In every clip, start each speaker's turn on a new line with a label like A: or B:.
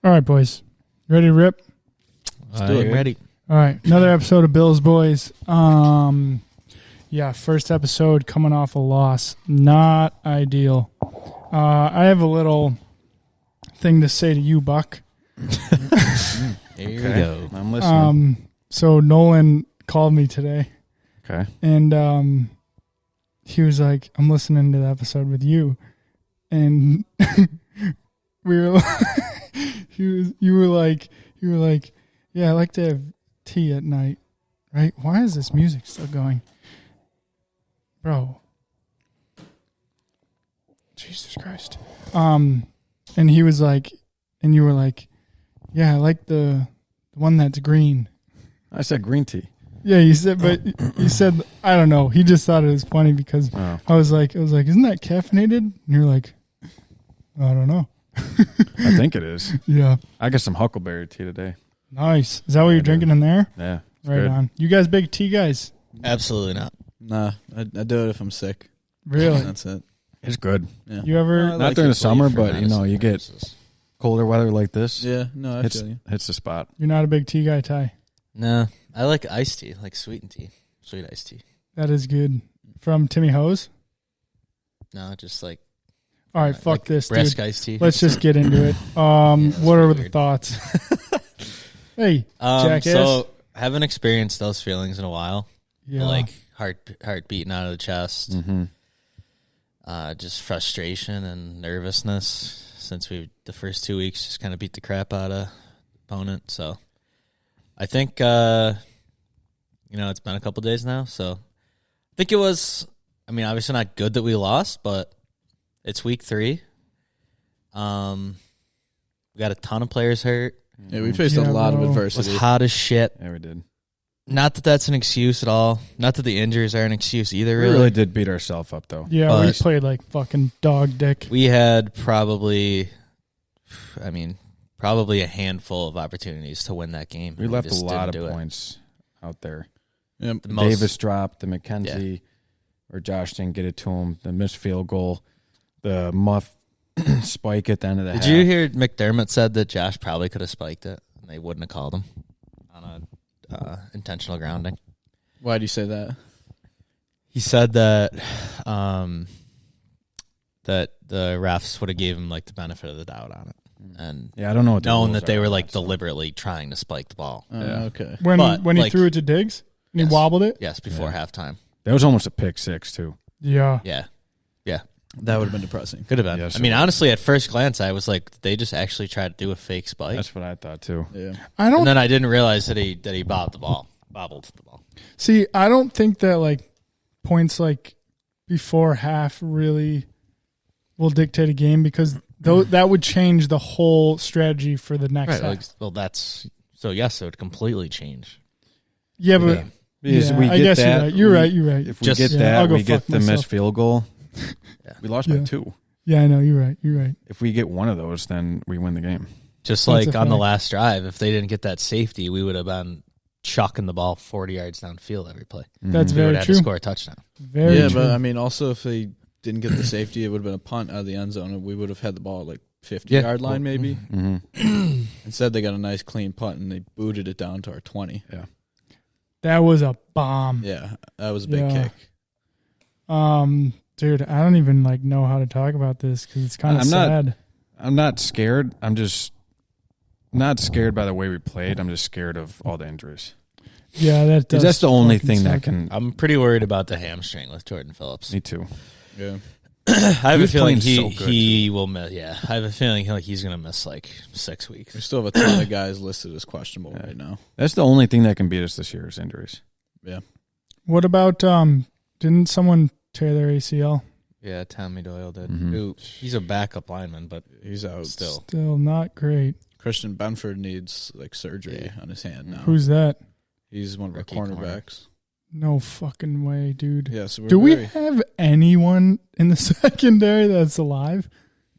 A: All right, boys. Ready to rip?
B: I'm ready.
A: All right. Another episode of Bills Boys. Yeah, first episode coming off a loss. Not ideal. I have a little thing to say to you, Buck.
B: There you go.
C: I'm listening.
A: So Nolan called me today.
C: Okay.
A: And he was like, I'm listening to the episode with you. And we were you were like, yeah, I like to have tea at night, right? Why is this music still going? Bro. Jesus Christ. And he was like, and you were like, yeah, I like the one that's green.
C: I said green tea.
A: Yeah, you said, but you said, I don't know. He just thought it was funny because I was like, isn't that caffeinated? And you're like, I don't know.
C: I think it is.
A: Yeah.
C: I got some huckleberry tea today.
A: Nice. Is that what you're drinking in there?
C: Yeah.
A: Right
C: good.
A: on. You guys big tea guys?
B: Absolutely not.
D: Nah, I do it if I'm sick.
A: Really?
D: That's it.
C: It's good.
D: Yeah.
A: You ever?
C: Not
B: like
C: during
B: it
C: the summer,
B: for
C: but
B: medicine
C: you get
B: purposes.
C: colder weather like this.
D: Yeah, no, I
C: Hits
D: feel you.
C: the spot.
A: You're not a big tea guy, Ty.
B: No, I like iced tea, like sweetened tea, sweet iced tea.
A: That is good. From Timmy Hose?
B: No, just like
A: All right, fuck
B: like
A: this,
B: breast
A: dude.
B: iced tea.
A: Let's just get into it.
B: that's
A: What are the
B: weird.
A: thoughts? Hey, jackass.
B: So haven't experienced those feelings in a while.
A: Yeah.
B: Like heart beating out of the chest.
C: Mm-hmm.
B: Just frustration and nervousness since the first 2 weeks just kind of beat the crap out of opponent. So I think it's been a couple days now. So I think it was. I mean, obviously not good that we lost, but it's week 3. We got a ton of players hurt.
D: Yeah, we faced a lot of
A: bro.
B: It was
D: adversity.
B: hot as shit.
C: Yeah, we did.
B: Not that that's an excuse at all. Not that the injuries are an excuse either.
C: We really did beat ourselves up, though.
A: Yeah, we
B: but-
A: played like fucking dog dick.
B: We had probably a handful of opportunities to win that game.
C: We left a
B: just
C: lot
B: didn't
C: of
B: do it.
C: points out there.
D: Yep.
B: The most-
C: Davis dropped, the McKenzie, or Josh didn't get it to him, the missed field goal, the muff spike at the end of the half.
B: Did you hear McDermott said that Josh probably could have spiked it and they wouldn't have called him on a intentional grounding?
D: Why do you say that?
B: He said that that the refs would have gave him like the benefit of the doubt on it, and
C: Yeah, I don't know what the
B: knowing
C: rules
B: that they
C: are
B: were
C: on
B: like
C: that, so.
B: deliberately trying to spike the ball.
D: Oh,
C: Yeah.
D: okay.
A: When he
B: like-
A: threw it to Diggs and
B: Yes.
A: he wobbled it?
B: Yes, before halftime.
C: That was almost a pick six, too.
A: Yeah.
B: Yeah,
D: That would have been depressing.
B: could have been.
C: Yes,
B: I mean,
C: it was.
B: honestly, at first glance, I was like, they just actually tried to do a fake spike,
C: That's what I thought, too.
D: Yeah.
A: I don't
B: and then I didn't realize that he bobbled the ball.
A: see. I don't think that like points like before half really will dictate a game because that would change the whole strategy for the next
B: Right.
A: half.
B: Like, well, that's so. Yes, it would completely change.
A: Yeah, but
C: Because
A: yeah,
C: we
A: I
C: get
A: guess
C: that.
A: you're right. You're right.
C: If we
B: Just-
C: get
A: yeah,
C: that,
A: I'll go
C: we get
A: fuck
C: the
A: myself.
C: missed field goal. We lost by
A: Yeah.
C: 2.
A: Yeah, I know. You're right. You're right.
C: If we get one of those, then we win the game.
B: Just
A: That's
B: like
A: a
B: on the
A: fact.
B: last drive, if they didn't get that safety, we would have been chucking the ball 40 yards downfield every play.
A: That's
B: We would
A: very
B: have had
A: true.
B: to score a touchdown.
A: Very
D: Yeah,
A: true.
D: but I mean, also if they didn't get the safety, it would have been a punt out of the end zone, and we would have had the ball at like 50-yard line maybe.
C: Mm-hmm.
D: Instead, they got a nice clean punt, and they booted it down to our 20.
A: That was a bomb.
D: Yeah, that was a big
A: Yeah.
D: kick.
A: Dude, I don't even like know how to talk about this because it's kind of
C: I'm not-
A: sad.
C: I'm not scared. I'm just not scared by the way we played. I'm just scared of all the injuries.
A: Yeah, that does.
C: Because that's the only
A: fucking
C: thing that
A: suck.
C: can.
B: I'm pretty worried about the hamstring with Jordan Phillips.
C: Me too.
D: Yeah.
B: I have a
C: was
B: feeling
C: playing so good,
B: he will miss. Yeah, I have a feeling he's going to miss like 6 weeks.
D: We still have a ton of guys listed as questionable right now.
C: That's the only thing that can beat us this year is injuries.
D: Yeah.
A: What about didn't someone tear their ACL?
B: Yeah, Tommy Doyle did.
C: Mhm.
B: Who he's a backup lineman, but
D: He's out.
B: still.
A: Still not great.
D: Christian Benford needs like surgery on his hand now.
A: Who's that?
D: He's one of our
B: Rookie corner.
D: cornerbacks.
A: No fucking way, dude.
D: Yeah, so we're
A: Do we
D: very-
A: have anyone in the secondary that's alive?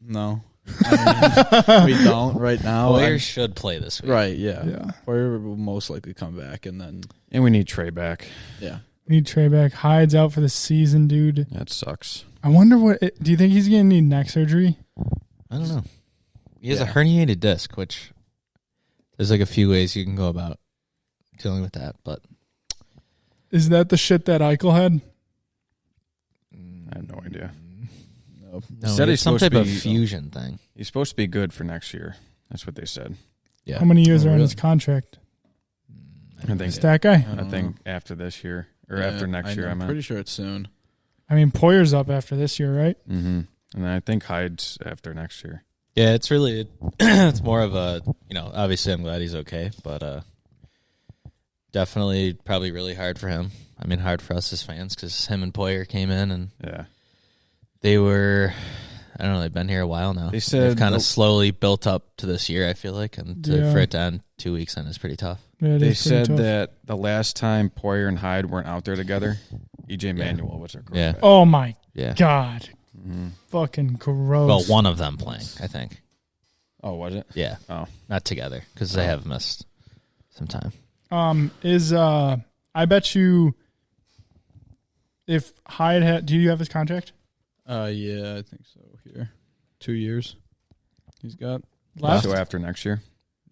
D: No. I mean, we don't right now.
B: Players should play this week.
D: Right, yeah.
A: Yeah.
D: Poyer will most likely come back, and then,
C: And we need Trey back.
D: yeah.
A: We need Trey back. Hyde's out for the season, dude.
C: That sucks.
A: I wonder do you think he's going to need neck surgery?
B: I don't know. He has a
D: Yeah.
B: herniated disc, which There's like a few ways you can go about dealing with that, but
A: Is that the shit that Eichel had?
C: I have no idea.
D: No.
B: no,
C: Said
B: it's
C: he's
B: some
C: supposed
B: type
C: to
B: of
C: be-
B: fusion thing.
C: He's supposed to be good for next year. That's what they said.
B: Yeah.
A: How many years
D: Oh,
A: are in
D: really?
A: his contract?
C: I think.
A: It's that guy.
C: I think after this year or after next year.
D: I'm
C: I meant.
D: pretty sure it's soon.
A: I mean, Poyer's up after this year, right?
C: Mm-hmm. And then I think Hyde's after next year.
B: Yeah, it's really it's more of a, obviously I'm glad he's okay, but definitely probably really hard for him. I mean, hard for us as fans because him and Poyer came in and
C: Yeah.
B: they were, I don't know, they've been here a while now.
C: They said
B: they've kind
C: the-
B: of slowly built up to this year, I feel like, and
A: Yeah.
B: for it to end 2 weeks in is pretty tough.
A: Yeah, it
C: They
A: is pretty
C: said
A: tough.
C: that the last time Poyer and Hyde weren't out there together, EJ Manuel was their
B: Yeah.
C: quarterback.
A: Oh my
B: Yeah.
A: God.
C: Mm-hmm.
A: Fucking gross.
B: Well, one of them playing, I think.
C: Oh, was it?
B: Yeah.
C: Oh.
B: Not together because they have missed some time.
A: I bet you if Hyde had, do you have his contract
D: Yeah, I think so. Here, 2 years. He's got.
A: left?
C: So after next year?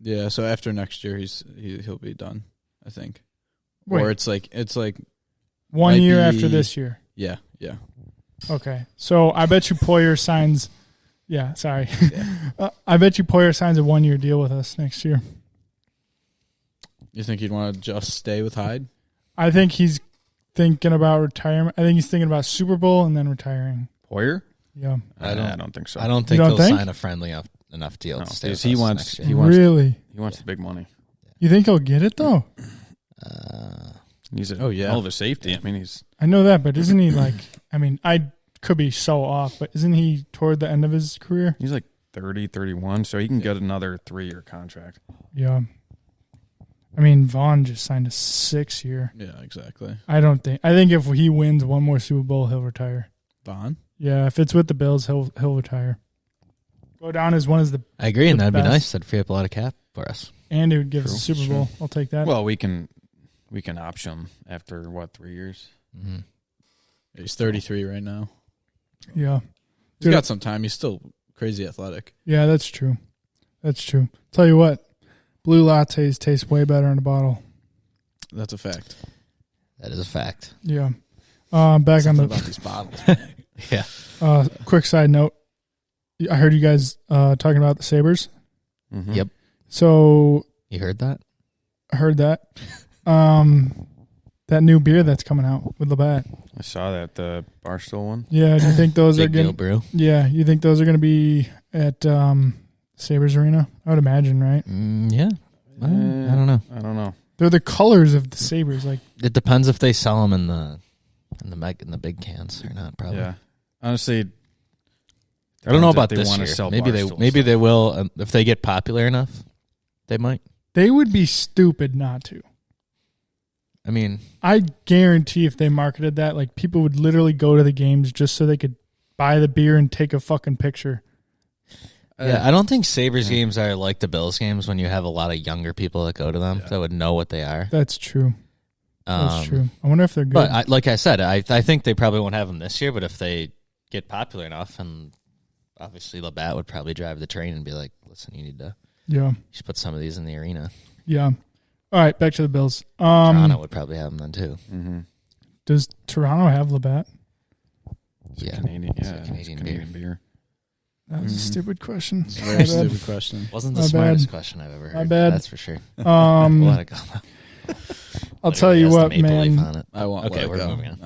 D: Yeah, so after next year, he'll be done. I think.
A: Wait.
D: Or it's like
A: 1
D: might
A: year
D: be-
A: after this year.
D: yeah.
A: Okay. So I bet you Poyer signs. Yeah, sorry. I bet you Poyer signs a 1 year deal with us next year.
D: You think you'd want to just stay with Hyde?
A: I think he's thinking about retirement. I think he's thinking about Super Bowl and then retiring.
C: Poyer?
A: Yeah.
C: I don't think so.
B: I don't think
A: don't
B: he'll
A: think?
B: sign a friendly enough deal
C: No,
B: to stay with
C: because
B: us
C: he
B: next year.
C: wants
A: Really?
C: he wants the big money.
A: You think he'll get it though?
C: He's a
D: Oh, yeah.
C: hell of a safety. I mean, he's
A: I know that, but isn't he like? I mean, I could be so off, but isn't he toward the end of his career?
C: like 30, 31, so he can get another 3-year contract.
A: Yeah. I mean, Vaughn just signed a 6 year.
D: Yeah, exactly.
A: I think if he wins one more Super Bowl, he'll retire.
D: Vaughn?
A: Yeah, if it's with the Bills, he'll retire. Go down as one as the
B: I agree, and
A: the
B: that'd
A: best.
B: be nice. That'd free up a lot of cap for us.
A: and it would give us
C: True,
A: a Super
C: true.
A: Bowl. I'll take that.
C: Well, we can option him after 3 years?
B: Mm-hmm.
D: He's 33 right now.
A: Yeah.
D: He's
A: Dude,
D: got some time. He's still crazy athletic.
A: Yeah, that's true. That's true. Tell you what, blue lattes taste way better in a bottle.
D: That's a fact.
B: That is a fact.
A: Yeah. Back
D: Something
A: on
D: about these bottles.
B: Yeah.
A: the quick side note. I heard you guys talking about the Sabres.
C: Mm-hmm.
B: Yep.
A: So
B: You heard that?
A: I heard that. That new beer that's coming out with Labatt.
C: I saw that, the Barstool one.
A: Yeah, do you think those are
B: Big deal,
A: going?
B: brew.
A: Yeah, you think those are going to be at Sabres Arena? I would imagine, right?
B: Yeah. I don't know.
C: I don't know.
A: They're the colors of the Sabres. Like,
B: It depends if they sell them in the big cans or not. Probably.
C: Yeah. Honestly,
B: I don't know about
C: they
B: this
C: wanna
B: year.
C: sell
B: Maybe
C: Barstool
B: they will if they get popular enough. They might.
A: they would be stupid not to.
B: I mean,
A: I guarantee if they marketed that, like, people would literally go to the games just so they could buy the beer and take a fucking picture.
B: yeah, I don't think Sabres games are like the Bills games when you have a lot of younger people that go to them that would know what they are.
A: That's true. That's true. I wonder if they're good.
B: But like I said, I think they probably won't have them this year. But if they get popular enough, and obviously Labatt would probably drive the train and be like, "Listen, you should put some of these in the arena."
A: Yeah. All right, back to the Bills.
B: Toronto would probably have them then too.
C: Mm-hmm.
A: Does Toronto have Labatt?
B: Yeah,
C: Canadian,
B: It's a
C: it's
B: Canadian
C: Canadian beer.
A: That was a stupid question.
D: It's a
A: My
D: very
A: bad.
D: stupid question.
B: wasn't the
A: My
B: smartest
A: bad.
B: question I've ever heard.
A: My bad.
B: That's for sure. We'll let it go.
A: I'll tell you what,
B: Maple Leaf
A: man.
B: on it.
D: I won't
B: Okay,
D: let it
B: we're
D: go.
B: moving on.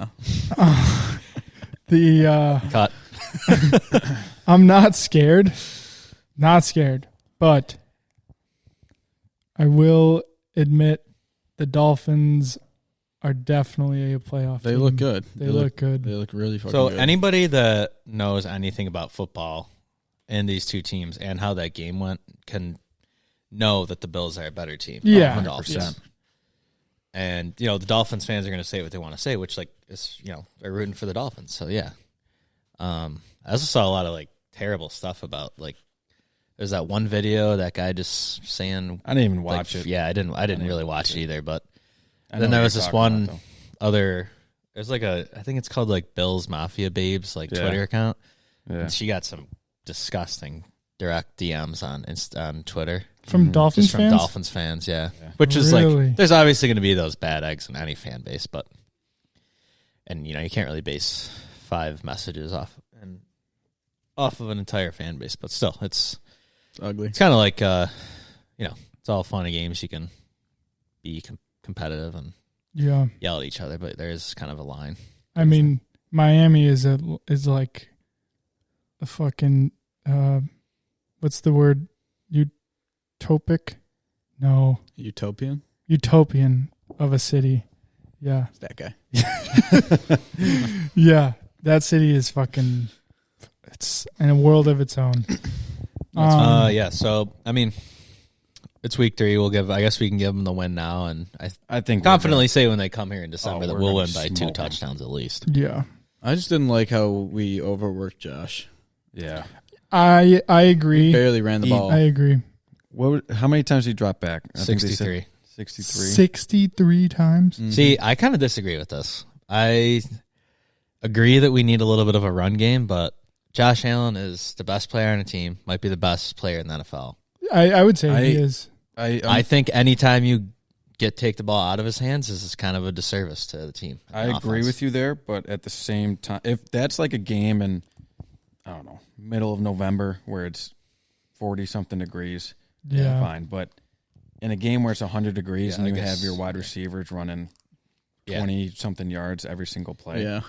D: No.
A: The
B: Cut.
A: I'm not scared. Not scared. But I will admit the Dolphins are definitely a playoff
D: They
A: team.
D: look good.
A: They look good.
D: They look really fucking
B: So
D: good.
B: anybody that knows anything about football and these two teams and how that game went can know that the Bills are a better team.
A: Yeah.
B: 100%. And, the Dolphins fans are going to say what they want to say, which, is, they're rooting for the Dolphins. So, yeah. I also saw a lot of, terrible stuff about, there's that one video, that guy just saying...
C: I didn't even watch it.
B: Yeah, I didn't really watch it either, but
C: I know
B: then there
C: what
B: was
C: you're
B: this
C: talking
B: one
C: about,
B: other... There's I think it's called, Bills Mafia Babes,
C: Yeah.
B: Twitter account.
C: though. Yeah.
B: And she got some disgusting direct DMs on Twitter
A: From Dolphins
B: just from
A: fans?
B: Dolphins fans, yeah. Which is
A: Really?
B: like, there's obviously going to be those bad eggs in any fan base, but, and you know, you can't really base 5 messages off of an entire fan base, but still, it's
D: ugly.
B: It's kind of like, you know, it's all fun and games. You can be competitive and yell at each other, but there is kind of a line.
A: I mean, Miami is like a fucking what's the word? Utopic? No.
D: Utopian?
A: Utopian of a city. Yeah.
D: It's that guy.
A: Yeah. That city is fucking, it's in a world of its own.
B: Yeah, so, I mean, it's week 3. I guess we can give them the win now, and
C: I think
B: confidently say when they come here in December that
C: we're
B: we'll
C: gonna
B: win by 2
C: smoke 'em.
B: touchdowns at least.
A: Yeah.
D: I just didn't like how we overworked Josh.
C: Yeah.
A: I agree.
D: Barely ran the ball.
A: I agree.
C: How many times did he drop back? I think they said
B: 63.
C: 63.
A: 63 times.
D: Mhm.
B: See, I kind of disagree with this. I agree that we need a little bit of a run game, but Josh Allen is the best player on the team, might be the best player in the NFL.
A: I would say he is.
B: I think anytime you take the ball out of his hands is kind of a disservice to the team.
C: I agree with you there, but at the same time, if that's like a game in, I don't know, middle of November where it's 40-something degrees,
A: Yeah.
C: fine. But in a game where it's 100 degrees
B: Yeah,
C: and
B: I
C: you
B: guess-
C: have your wide receivers running
B: Yeah.
C: 20-something yards every single play.
D: Yeah.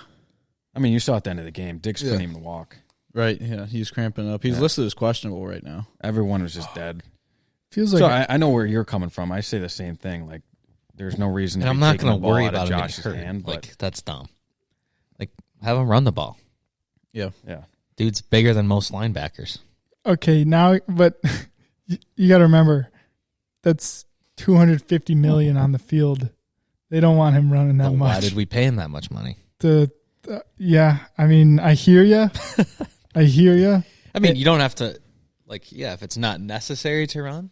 C: I mean, you saw at the end of the game, Diggs couldn't
D: Yeah.
C: even walk.
D: Right, yeah. He's cramping up. He's listed as questionable right now.
C: Everyone was just dead.
A: Feels like
C: So I know where you're coming from. I say the same thing. Like, there's no reason
B: And
C: to
B: I'm
C: be
B: not
C: taking
B: going
C: the
B: to
C: ball
B: worry
C: out of
B: about him getting
C: Josh's
B: hurt.
C: hand, but
B: Like, that's dumb. Like, have him run the ball.
D: Yeah.
C: yeah.
B: Dude's bigger than most linebackers.
A: okay, now, but you got to remember that's $250 million on the field. They don't want him running that
B: But
A: much.
B: why did we pay him that much money?
A: Yeah, I mean, I hear you. I hear you.
B: I mean, you don't have to, like, yeah, if it's not necessary to run.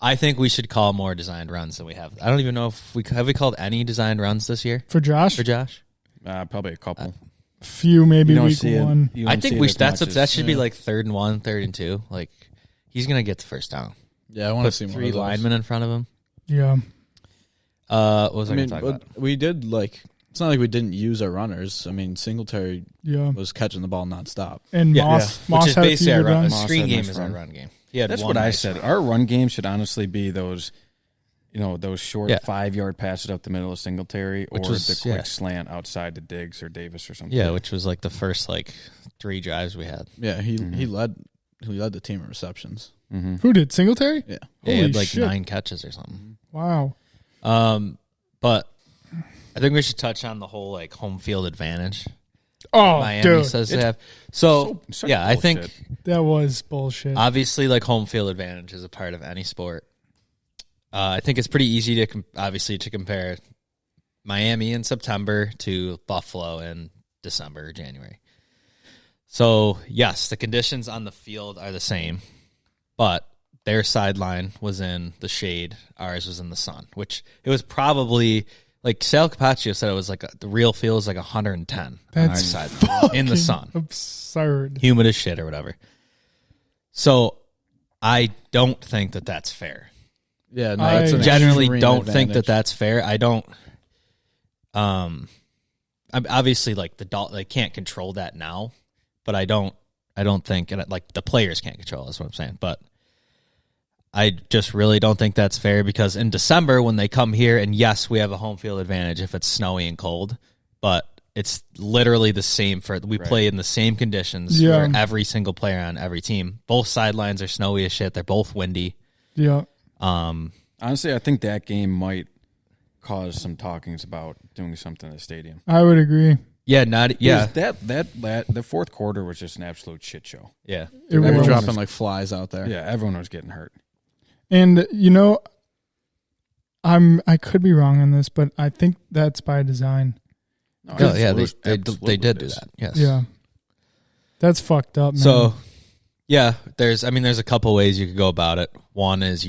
B: I think we should call more designed runs than we have. I don't even know if we called any designed runs this year
A: For Josh,
B: for Josh.
C: Probably a couple.
A: few maybe
C: You don't
A: week
C: see it.
A: one.
C: You
B: I
C: don't
B: think
C: see it
B: we
C: as
B: that's
C: much
B: that
C: as-
B: should be like 3rd and 1, 3rd and 2. Like, he's gonna get the first down.
D: Yeah, I want to
B: Put
D: see more
B: 3
D: of those.
B: linemen in front of him.
A: Yeah.
B: What was I,
D: I mean,
B: gonna talk about?
D: but we did, like, it's not like we didn't use our runners. I mean, Singletary
A: Yeah.
D: was catching the ball nonstop.
A: And
B: Yeah.
A: Moss
B: Which is
A: had a
B: basically
A: few
B: our
A: good
B: run. A
A: runs.
C: Moss
B: screen
C: had a
B: game
C: nice
B: is our
C: run.
B: run game. He had
C: That's
B: one
C: what I
B: nice
C: said.
B: run.
C: Our run game should honestly be those, those short
B: Yeah.
C: 5-yard passes up the middle of Singletary,
B: Which
C: or
B: was-
C: the quick
B: yeah.
C: slant outside to Diggs or Davis or something.
B: Yeah, which was like the first 3 drives we had.
D: Yeah, he led the team in receptions.
C: Mm-hmm.
A: Who did? Singletary?
D: Yeah.
B: Yeah, he
A: Holy
B: had
A: shit.
B: 9 catches or something.
A: Wow.
B: But I think we should touch on the whole home field advantage
A: Oh,
B: Miami
A: dude.
B: says they have. So
C: such
B: yeah, I think
C: bullshit.
A: That was bullshit.
B: obviously home field advantage is a part of any sport. I think it's pretty easy to obviously to compare Miami in September to Buffalo in December or January. So yes, the conditions on the field are the same, but their sideline was in the shade, ours was in the sun, which it was probably Sal Capaccio said it was the real field is 110 on our
A: That's
B: sideline in the sun,
A: absurd.
B: humid as shit or whatever. So I don't think that that's fair.
D: Yeah, no,
A: I
D: that's an
B: Generally
D: extreme
B: don't think that
D: advantage.
B: that's fair. I don't. Obviously, they can't control that now, but I don't think, and the players can't control. That's what I'm saying. But I just really don't think that's fair because in December when they come here, and yes, we have a home field advantage if it's snowy and cold, but it's literally the same we play in the same conditions
A: Yeah.
B: for every single player on every team. Both sidelines are snowy as shit. They're both windy.
A: Yeah.
C: Honestly, I think that game might cause some talkings about doing something in the stadium.
A: I would agree.
B: Yeah, yeah.
C: Because that the fourth quarter was just an absolute shit show.
B: Yeah.
A: It
D: They were
A: was.
D: dropping like flies out there.
C: Yeah, everyone was getting hurt.
A: And I could be wrong on this, but I think that's by design.
C: No,
B: Oh, yeah, they
C: absolutely
B: did
C: it
B: do
C: is.
B: that. Yes.
A: Yeah. That's fucked up, man.
B: So, yeah, there's a couple ways you could go about it. One is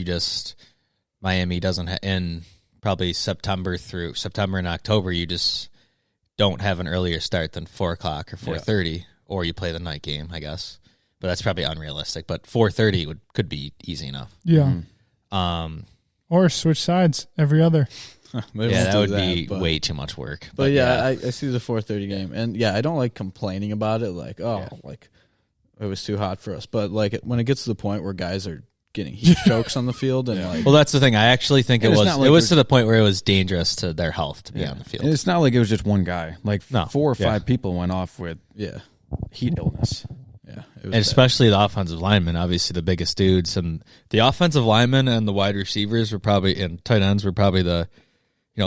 B: Miami doesn't in probably September and October, you just don't have an earlier start than 4:00 or 4:30, or you play the night game, I guess. but that's probably unrealistic. But 4:30 could be easy enough.
A: Yeah.
B: Or
A: switch sides every other.
B: That would be way too much work.
D: But I see the 4:30 game, and I don't like complaining about it. Like, like it was too hot for us. But like when it gets to the point where guys are getting heat strokes on the field, and like,
B: well, that's the thing. I actually think it was.
C: Like
B: it was to the point where it was dangerous to their health to be on the field.
C: And it's not like it was just one guy. Like 4 or 5 people went off with heat illness.
D: Yeah,
B: and especially the offensive linemen, obviously the biggest dudes, and the offensive linemen and the wide receivers were probably, and tight ends were probably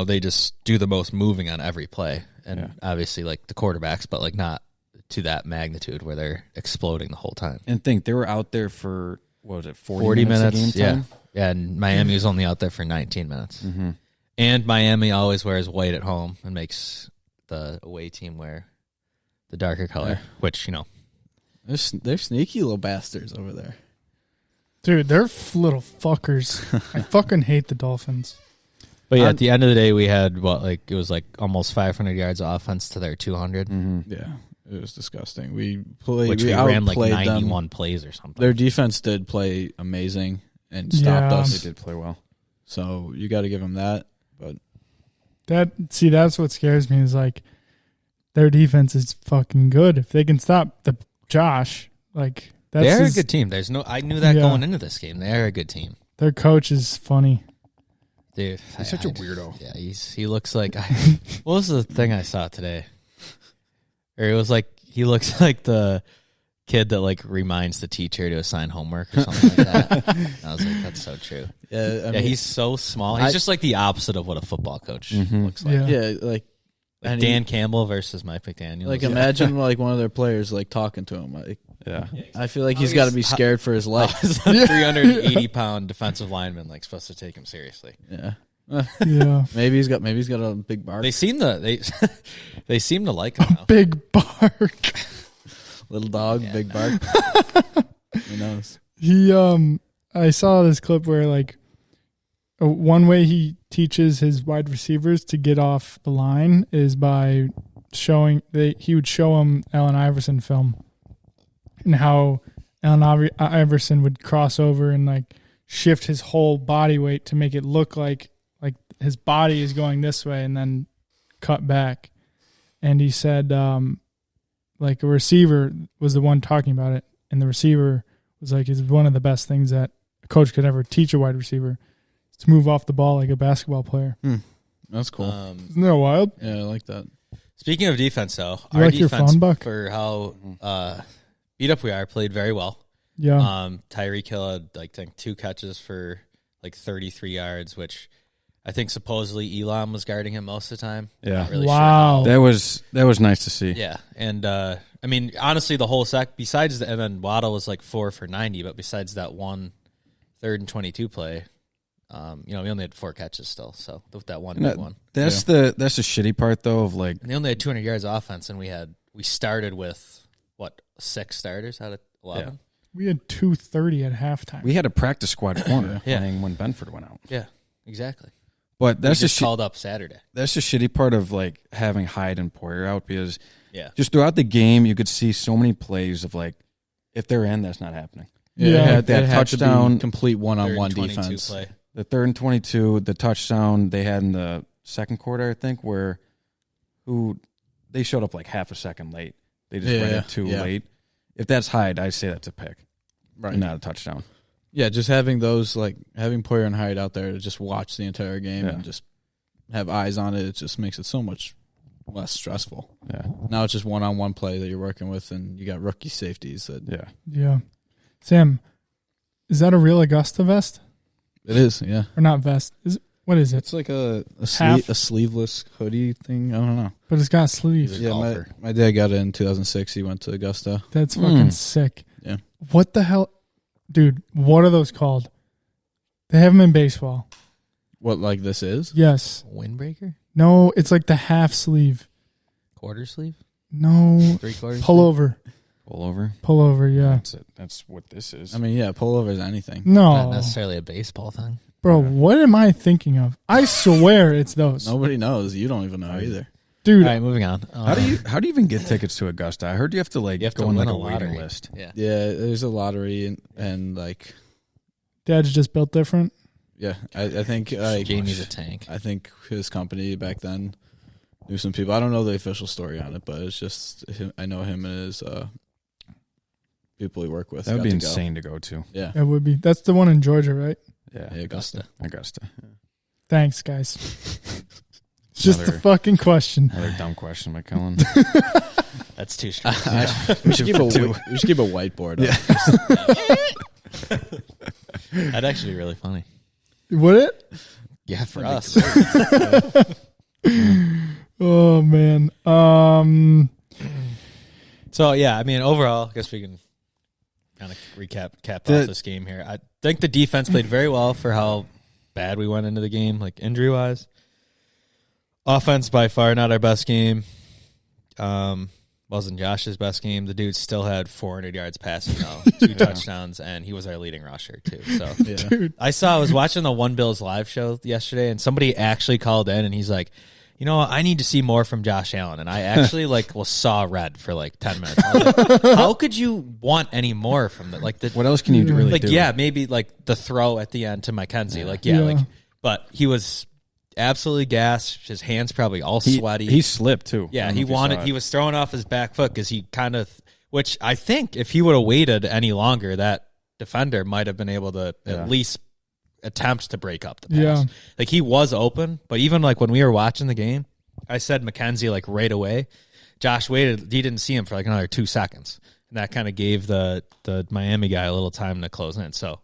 B: they just do the most moving on every play, and obviously like the quarterbacks, but like not to that magnitude where they're exploding the whole time.
C: And think they were out there for what was it, 40 minutes? Game time?
B: Yeah, and Miami was only out there for 19 minutes. Mm-hmm. And Miami always wears white at home and makes the away team wear the darker color, which
D: they're sneaky little bastards over there.
A: Dude, they're little fuckers. I fucking hate the Dolphins.
B: But at the end of the day, we had it was like almost 500 yards of offense to their 200.
D: Mm-hmm. Yeah, it was disgusting. We
B: ran like 91
D: them.
B: Plays or something.
D: Their defense did play amazing and stopped us.
C: They did play well.
D: So you got to give them that. But
A: that's what scares me is like their defense is fucking good. If they can stop the Josh, like
B: they're a good team. I knew that going into this game. They're a good team.
A: Their coach is funny.
B: Dude,
C: he's such a weirdo.
B: Yeah, he looks like. What was the thing I saw today? Or it was like he looks like the kid that like reminds the teacher to assign homework or something like that. And I was like, that's so true.
D: Yeah, I mean,
B: he's so small. He's just like the opposite of what a football coach looks like.
D: Yeah, like
B: Dan Campbell versus Mike McDaniel.
D: Like imagine like one of their players like talking to him. Like, I feel like he's got to be scared for his life.
B: 380-pound defensive lineman like supposed to take him seriously.
D: Yeah.
A: Yeah.
D: Maybe he's got a big bark.
B: They seem to like him now.
A: Big bark.
D: Little dog, big bark. Who knows?
A: I saw this clip where like one way he teaches his wide receivers to get off the line is by he would show them Allen Iverson film and how Allen Iverson would cross over and like shift his whole body weight to make it look like his body is going this way and then cut back. And he said like a receiver was the one talking about it, and the receiver was like, it's one of the best things that a coach could ever teach a wide receiver, is to move off the ball like a basketball player.
D: That's cool.
A: Isn't that wild?
D: Yeah, I like that.
B: Speaking of defense, though,
A: our
B: defense
A: your phone, Buck?
B: For how beat up we are played very well.
A: Yeah.
B: Tyreek Hill had I think 2 catches for like 33 yards, which I think supposedly Elam was guarding him most of the time.
C: Yeah.
B: Not really
A: Wow.
B: sure
C: That was nice to see.
B: Yeah, and I mean honestly, the whole besides and then Waddle was like 4 for 90, but besides that one 3rd and 22 play, we only had 4 catches still. So with that one big one,
C: that's the shitty part though of like,
B: and they only had 200 yards of offense, and we started with 6 starters out of 11.
C: Yeah.
A: We had 230 at halftime.
C: we had a practice squad corner playing when Benford went out.
B: Yeah, exactly.
C: But that's
B: just called up Saturday.
C: That's the shitty part of like having Hyde and Poyer out, because
B: just
C: throughout the game you could see so many plays of like, if they're in, that's not happening.
A: Yeah,
C: that touchdown,
D: complete one-on-one defense.
B: Play.
C: the 3rd and 22, the touchdown they had in the second quarter, I think, where they showed up like half a second late. They just ran it too late. If that's Hyde, I'd say that's a pick,
D: right?
C: And not a touchdown.
D: Yeah, just having those, like having Poyer and Hyde out there to just watch the entire game and just have eyes on it, it just makes it so much less stressful.
C: Yeah.
D: Now it's just one-on-one play that you're working with, and you got rookie safeties.
A: Yeah. Sam, is that a real Augusta vest?
D: It is, yeah.
A: Or not vest? What is it?
D: It's like a sleeveless hoodie thing. I don't know.
A: But it's got sleeves.
D: Yeah, my dad got it in 2006. He went to Augusta.
A: That's fucking sick.
D: Yeah.
A: What the hell? Dude, what are those called? They have them in baseball.
D: What, like this is?
A: Yes.
B: Windbreaker?
A: No, it's like the half sleeve.
B: Quarter sleeve?
A: No.
B: 3/4?
A: Pullover. Pullover, yeah.
C: That's it. That's what this is.
D: I mean, yeah, pullover is anything.
A: No.
B: Not necessarily a baseball thing.
A: Bro, what am I thinking of? I swear it's those.
D: Nobody knows. You don't even know either.
A: dude.
B: All right, moving on.
C: How do you even get tickets to Augusta? I heard you have to
B: You have
C: go
B: to
C: on
B: win
C: like
B: a
C: a waiting
B: lottery.
C: list.
B: Yeah.
D: Yeah, there's a lottery and like
A: Dad's just built different.
D: yeah, I think like
B: Jamie's a tank.
D: I think his company back then knew some people. I don't know the official story on it, but it's just I know him and his people he work with.
C: That would
D: got
C: be
D: to
C: insane to go to.
D: Yeah,
A: It would be. That's the one in Georgia, right?
C: Yeah,
D: Augusta.
C: Augusta.
A: Thanks, guys. It's just a
C: Another-
A: fucking question.
C: Another dumb question, McKellen.
B: That's too strong.
D: we should keep a whiteboard. Up.
B: That'd actually be really funny.
A: Would it?
B: Yeah, for
D: That'd
B: us.
A: Oh man.
B: So yeah, I mean, overall, I guess we can kind of cap off this game here. I think the defense played very well for how bad we went into the game, like injury wise. Offense by far not our best game. Wasn't Josh's best game. The dude still had 400 yards passing though, 2 touchdowns, and he was our leading rusher too. So
D: Yeah.
A: Dude.
B: I was watching the One Bills live show yesterday, and somebody actually called in, and he's like, you know, I need to see more from Josh Allen. And I actually saw red for like 10 minutes. I was like, how could you want any more from that? Like
C: What else can you really do?
B: yeah, maybe like the throw at the end to Mackenzie. But he was absolutely gassed. His hands probably all sweaty.
C: He slipped too.
B: Yeah,
C: I don't know if you saw
B: he
C: it.
B: was throwing off his back foot because he kind of, which I think if he would have waited any longer, that defender might have been able to at least attempt to break up the pass.
A: Yeah.
B: Like he was open, but even like when we were watching the game, I said Mackenzie like right away. Josh waited. He didn't see him for like another 2 seconds, and that kind of gave the Miami guy a little time to close in. So.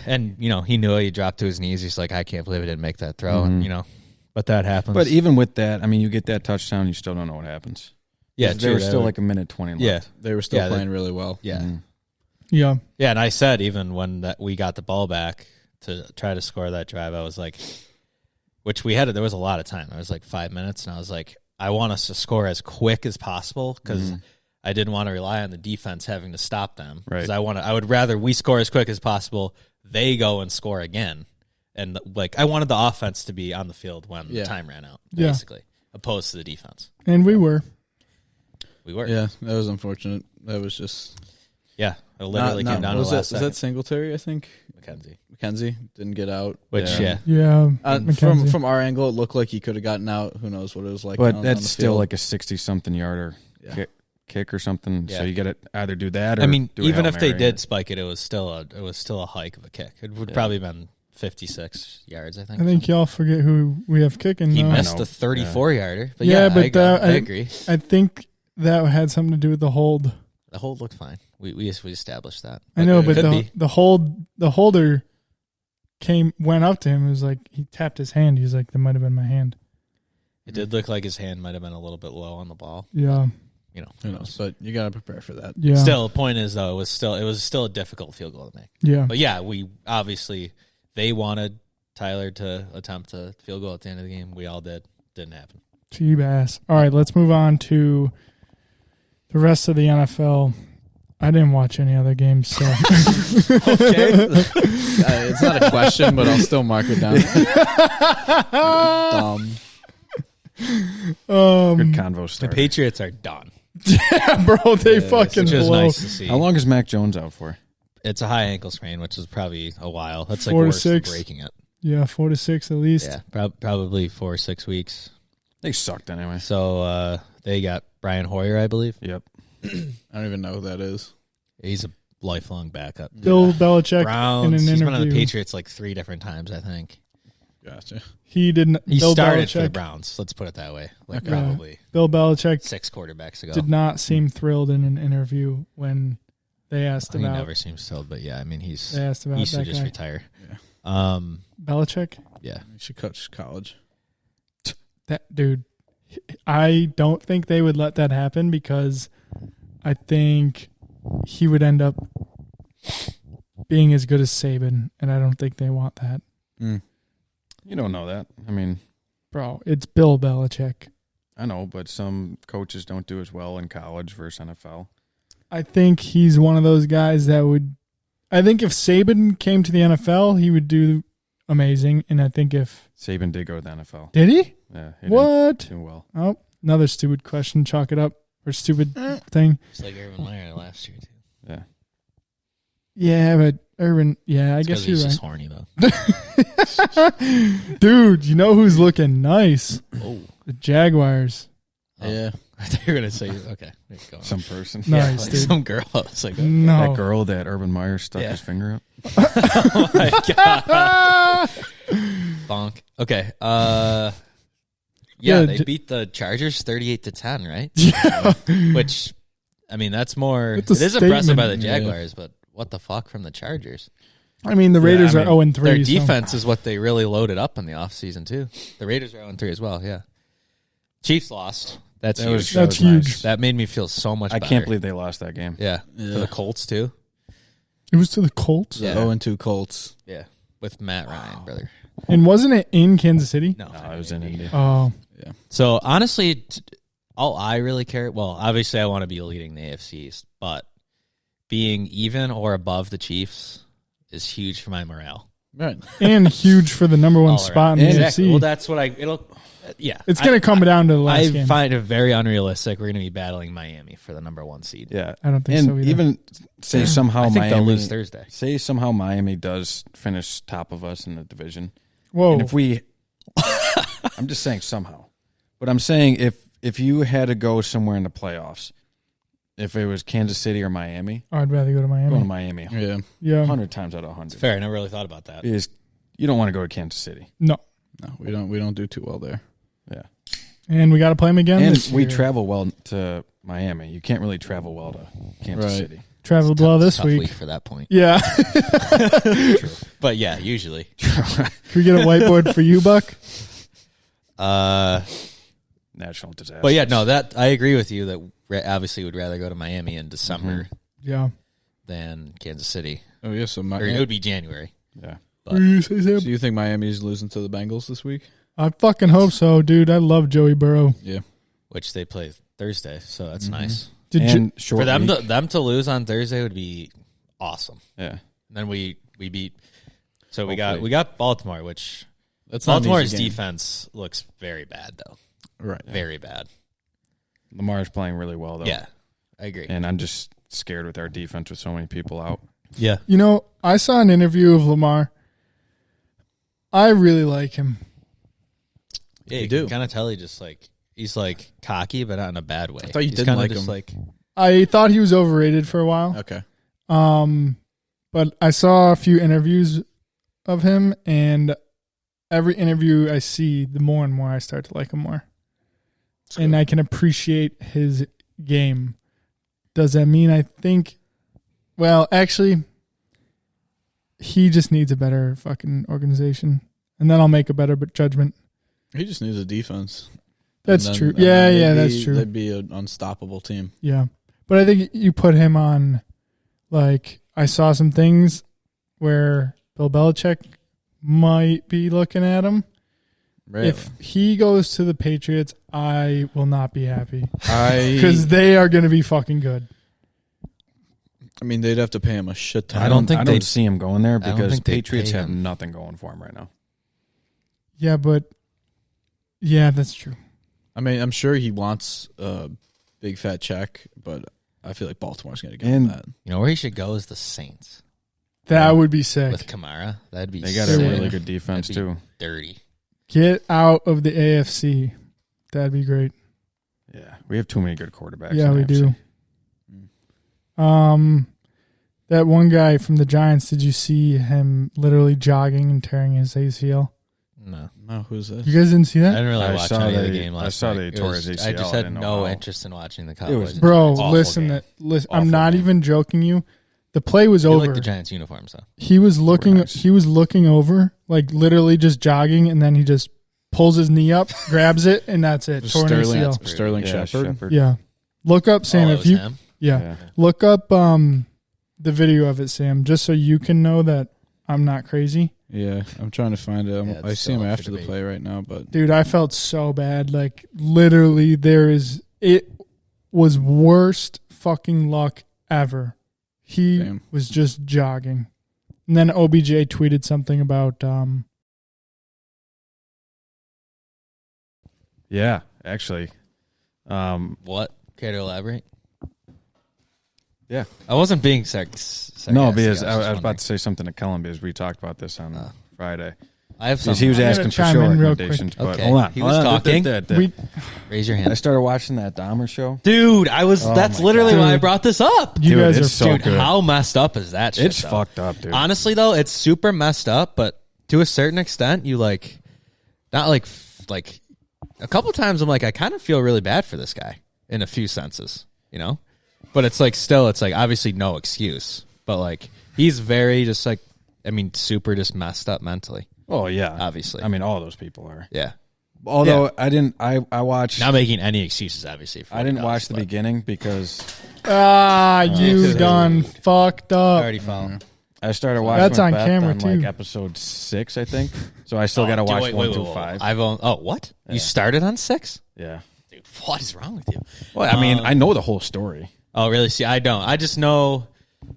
B: And, you know, he knew it. He dropped to his knees. He's like, I can't believe I didn't make that throw. And, you know, but that happens.
C: But even with that, I mean, you get that touchdown, you still don't know what happens.
B: yeah,
C: There was still like a minute 20 left.
B: yeah,
D: They were still playing really well.
B: yeah.
C: Mhm.
A: Yeah.
B: Yeah, and I said even when we got the ball back to try to score that drive, I was like, which we had, there was a lot of time. It was like 5 minutes, and I was like, I want us to score as quick as possible because I didn't want to rely on the defense having to stop them.
C: Right.
B: Because I would rather we score as quick as possible. They go and score again, and like I wanted the offense to be on the field when the time ran out, basically, opposed to the defense.
A: And we were.
B: We were,
D: Yeah, that was unfortunate. That was just
B: yeah. It literally came down to the last
D: was
B: second.
D: that Singletary? I think Mackenzie didn't get out.
B: Which
C: Yeah.
A: Yeah. Mackenzie.
D: From our angle, it looked like he could have gotten out. Who knows what it was like?
C: But
D: on
C: that's
D: the
C: still
D: field.
C: like a 60-something yarder kick or something.
B: Yeah.
C: So you got to either do that or
B: I mean,
C: do a
B: even
C: Hail
B: if they
C: Mary.
B: did spike it, it was still a hike of a kick. It would probably have been 56 yards, I think.
A: I think y'all forget who we have kicking.
B: He
A: though.
B: missed
C: know.
B: the 34-yarder. But
A: Yeah,
B: yeah,
A: but
B: I agree.
A: I think that had something to do with the hold.
B: The hold looked fine. We established that.
A: I know, but
B: Could be.
A: the holder went up to him. It was like he tapped his hand. He was like, "That might have been my hand."
B: It did look like his hand might have been a little bit low on the ball.
A: Yeah,
B: You know,
D: who knows? But you got to prepare for that.
A: yeah.
B: Still, the point is though, it was still a difficult field goal to make.
A: Yeah.
B: But yeah, we obviously they wanted Tyler to attempt a field goal at the end of the game. We all did. Didn't happen.
A: Cheap ass. All right, let's move on to the rest of the NFL. I didn't watch any other games, so
B: Okay.
D: It's not a question, but I'll still mark it down. Dumb.
C: Good convo
B: The
C: starter.
B: Patriots are done.
A: yeah, bro, they fucking
B: Which is
A: blow.
B: nice to see.
C: How long is Mac Jones out for?
B: It's a high ankle sprain, which is probably a while. That's like
A: 4 to
B: worse than
A: 6.
B: breaking it.
A: Yeah, 4 to 6 at least.
B: Yeah, probably 4 or 6 weeks.
C: They sucked anyway.
B: So they got Brian Hoyer, I believe.
C: Yep.
D: I don't even know who that is.
B: He's a lifelong backup.
A: Bill Belichick
B: Browns.
A: in an
B: He's
A: interview.
B: been on the Patriots like 3 different times, I think.
D: Gotcha.
A: He didn't.
B: He
A: Bill
B: started for the
A: Belichick,
B: Browns. Let's put it that way. Like
A: Okay.
B: probably
A: Bill Belichick
B: 6 quarterbacks ago.
A: did not seem thrilled in an interview when they asked
B: He
A: about.
B: never seems thrilled, but yeah, I mean
A: They asked about
B: he should
A: that
B: just
A: guy.
B: retire.
D: Yeah.
A: Belichick.
B: Yeah.
D: He should coach college.
A: That dude. I don't think they would let that happen because I think he would end up being as good as Saban, and I don't think they want that.
C: You don't know that. I mean,
A: Bro, it's Bill Belichick.
C: I know, but some coaches don't do as well in college versus NFL.
A: I think he's one of those guys that would. I think if Saban came to the NFL, he would do amazing. And I think if
C: Saban did go to the NFL.
A: did he?
C: Yeah. He
A: What?
C: didn't do well.
A: Oh, another stupid question. Chalk it up or stupid thing.
B: Just like Urban Meyer last year, too.
C: Yeah.
A: Yeah, but Urban. Yeah, I guess
B: He's
A: you're
B: just
A: right.
B: horny, though.
A: Dude, you know who's looking nice?
B: Oh.
A: The Jaguars.
D: Yeah.
B: I thought you were going to say, okay. Go on.
C: Some person.
A: Nice,
B: like
A: dude.
B: some girl. It's like,
A: No.
C: That girl that Urban Meyer stuck
B: Yeah.
C: his finger up.
B: oh my God. Bonk. Okay.
A: Yeah,
B: they beat the Chargers 38-10, right?
A: Yeah.
B: Which, I mean, that's more.
A: It's a
B: It is impressive by the
A: statement.
B: Jaguars, but what the fuck from the Chargers?
A: I mean, the Raiders
C: I
A: are
C: mean,
A: 0-3.
B: Their
A: so-
B: defense is what they really loaded up in the offseason, too. The Raiders are 0-3 as well, yeah. Chiefs lost. That's
C: That
B: huge.
C: was-
A: That's
C: that was
A: huge.
C: nice.
B: That made me feel so much
C: I
B: better.
C: can't believe they lost that game.
B: Yeah.
D: Yeah.
B: For the Colts, too.
A: It was to the Colts.
B: Yeah.
D: 0-2 Colts.
B: Yeah. With Matt Ryan, brother.
A: And wasn't it in Kansas City?
B: No,
C: No, it was in Indy.
A: Oh,
B: So honestly, all I really care. Well, obviously, I want to be leading the AFC East, but being even or above the Chiefs is huge for my morale.
D: Right.
A: and huge for the number one
B: All
A: spot
B: around.
A: in the
B: Exactly.
A: AFC.
B: Well, that's what yeah.
A: It's going to come down to the last
B: I
A: game.
B: find it very unrealistic. We're going to be battling Miami for the number 1 seed.
C: Yeah.
A: I don't think
C: And
A: so either.
C: even say somehow
B: I think
C: Miami
B: they'll lose Thursday.
C: Say somehow Miami does finish top of us in the division.
A: Whoa.
C: And if we I'm just saying somehow. But I'm saying if you had to go somewhere in the playoffs, if it was Kansas City or Miami,
A: I'd rather go to
C: go to
A: Miami.
C: Miami
D: Yeah.
A: Yeah.
C: 100 times out of 100.
B: Fair. I never really thought about that.
C: Because you don't want to go to Kansas City.
A: No.
D: No, we don't do too well there.
C: Yeah.
A: And we got to play them again
C: And
A: this
C: we
A: year.
C: travel well to Miami. You can't really travel well to Kansas
D: Right.
C: City.
A: Traveled well this
B: Tough
A: week.
B: for that point.
A: Yeah.
B: But yeah, usually.
A: Can we get a whiteboard for you, Buck?
C: National disaster.
B: But yeah, no, that I agree with you that obviously would rather go to Miami in December
A: Yeah.
B: than Kansas City.
D: Oh, yeah. So,
B: Or it would be January.
C: Yeah.
B: But-
A: What do you say, Sam?
D: so you think Miami's losing to the Bengals this week?
A: I fucking hope so, dude. I love Joey Burrow.
D: Yeah.
B: Which they play Thursday, so that's nice.
A: Did you,
C: And short
B: For them
C: week.
B: to lose on Thursday would be awesome.
C: Yeah.
B: And then we beat. So
C: Hopefully.
B: we got Baltimore, which
D: That's not an easy
B: Baltimore's
D: game.
B: defense looks very bad though.
D: Right.
B: Very bad.
C: Lamar's playing really well though.
B: Yeah, I agree.
C: And I'm just scared with our defense with so many people out.
B: Yeah,
A: you know, I saw an interview of Lamar. I really like him.
B: yeah. You
D: do.
B: can kind of tell he's like cocky, but not in a bad way.
D: I thought you
B: He's
D: didn't
B: kinda
D: like
B: just
D: him.
B: Like
A: I thought he was overrated for a while.
D: Okay.
A: But I saw a few interviews of him, and every interview I see, the more and more I start to like him more. And I can appreciate his game. Does that mean I think... Well, actually, he just needs a better fucking organization. And then I'll make a better judgment.
D: He just needs a defense.
A: That's
D: And then-
A: true.
D: and
A: Yeah,
D: then
A: yeah,
D: they'd
A: that's
D: be-
A: true.
D: They'd be an unstoppable team.
A: Yeah. But I think you put him on, like, I saw some things where Bill Belichick might be looking at him.
D: Really?
A: If he goes to the Patriots, I will not be happy.
D: I
A: Because they are going to be fucking good.
D: mean, they'd have to pay him a shit ton.
B: I don't think
C: I
B: they'd-
C: don't see him going there
B: don't
C: because
B: think they'd
C: Patriots
B: pay
C: have
B: him.
C: nothing going for him right now.
A: Yeah, but... Yeah, that's true.
D: I mean, I'm sure he wants a big fat check, but I feel like Baltimore's going to give him
C: And-
D: that.
B: you know where he should go is the Saints
A: That would be sick.
B: with Kamara. That'd be
C: They got
B: sick.
C: a really good defense
B: That'd be
C: too.
B: Dirty.
A: Get out of the AFC. That'd be great.
C: Yeah, we have too many good quarterbacks.
A: Yeah,
C: in
A: we
C: the AFC.
A: do. That one guy from the Giants, did you see him literally jogging and tearing his ACL?
B: No,
D: No, who's this?
A: You guys didn't see
B: I
A: that?
B: didn't really
C: I
B: watch
C: saw
B: any of the
C: they-
B: game
C: I
B: last
C: saw
B: night.
C: they
B: It
C: tore
B: was-
C: his
B: I
C: ACL.
B: just
C: I
B: had
C: didn't know
B: no
C: how.
B: interest in watching the
C: was-
B: Cowboys.
A: Bro,
B: Awful
A: listen,
B: game.
A: I'm
C: Awful
A: not
C: game.
A: even joking you. The play was
B: I
A: over.
B: like the Giants uniforms though.
A: He was looking.
C: nice.
A: He was looking over, like literally just jogging, and then he just pulls his knee up, grabs it, and that's it. Torn
D: Sterling,
A: ACL.
D: Sterling
C: Yeah,
D: Shepard.
A: Yeah. Look up Sam
B: Oh, it
A: if
B: was
A: you.
B: him?
A: Yeah.
C: Yeah.
A: Look up the video of it, Sam, just so you can know that I'm not crazy.
D: Yeah, I'm trying to find it.
B: Yeah, it's
D: I see
B: still
D: him
B: up for
D: after the
B: debate.
D: play right now, but
A: Dude, I felt so bad. Like literally, it was worst fucking luck ever. He
D: Damn.
A: was just jogging, and then OBJ tweeted something about
C: Yeah, actually.
B: What? Care to elaborate?
C: Yeah.
B: I wasn't being sarcastic.
C: No, because I was
B: wondering.
C: about to say something to Kellen because we talked about this on Friday.
B: I have
C: Because
B: something.
C: he was
A: I'm
C: asking
A: gonna
C: for
A: chime
C: show
A: in real
C: recommendations.
B: quick.
C: But
B: Okay.
C: hold on.
B: He was
C: Hold on.
B: talking.
A: We,
B: Raise your
C: I
B: hand.
C: started watching that Dahmer show.
B: Dude, that's
C: my
B: literally
A: God.
B: why I brought this up.
A: you
C: Dude,
A: guys
C: it's
A: are
C: so
B: Dude,
C: good.
B: how messed up is that shit?
C: It's
B: though?
C: fucked up, dude.
B: Honestly, though, it's super messed up, but to a certain extent, you like, not like a couple times I'm like, I kind of feel really bad for this guy in a few senses, you know? But it's like, still, it's like, obviously no excuse, but like, he's very just like, I mean, super just messed up mentally.
C: Oh, yeah.
B: Obviously.
C: I mean, all those people are.
B: Yeah.
C: Although I watched.
B: Not making any excuses, obviously. For
C: I didn't
B: what he
C: watch
B: does,
C: the
B: but
C: beginning because
A: you done fucked
B: I
A: up.
B: already found.
C: I started watching
A: That's on
C: Macbeth
A: camera,
C: on like
A: too.
C: episode 6, I think. So I still got to watch 1 through 5.
B: I've owned. Oh, what? You started on 6?
C: Yeah.
B: Dude, what is wrong with you?
C: Well, I mean, I know the whole story.
B: Oh, really? See, I don't. I just know.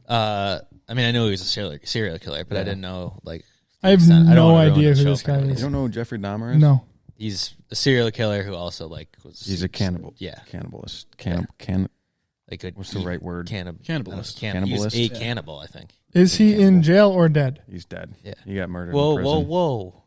B: I mean, I knew he was a serial killer, but I didn't know like.
A: I have
B: extent. I don't
A: no
B: wanna ruin
A: idea
B: the
A: who
B: show
A: this
B: for
A: guy
B: anybody.
C: You
A: is.
C: don't know who Jeffrey Dahmer is?
A: No.
B: He's a serial killer who also like was.
C: He's a cannibal.
B: Yeah.
C: Cannibalist.
B: Like a
C: What's the right word?
D: Cannibalist.
C: Cannibalist?
B: He was a cannibal, I think.
A: Is he in jail or dead?
C: He's dead.
B: Yeah.
C: He got murdered
B: Whoa,
C: in
B: whoa,
C: prison.
B: whoa!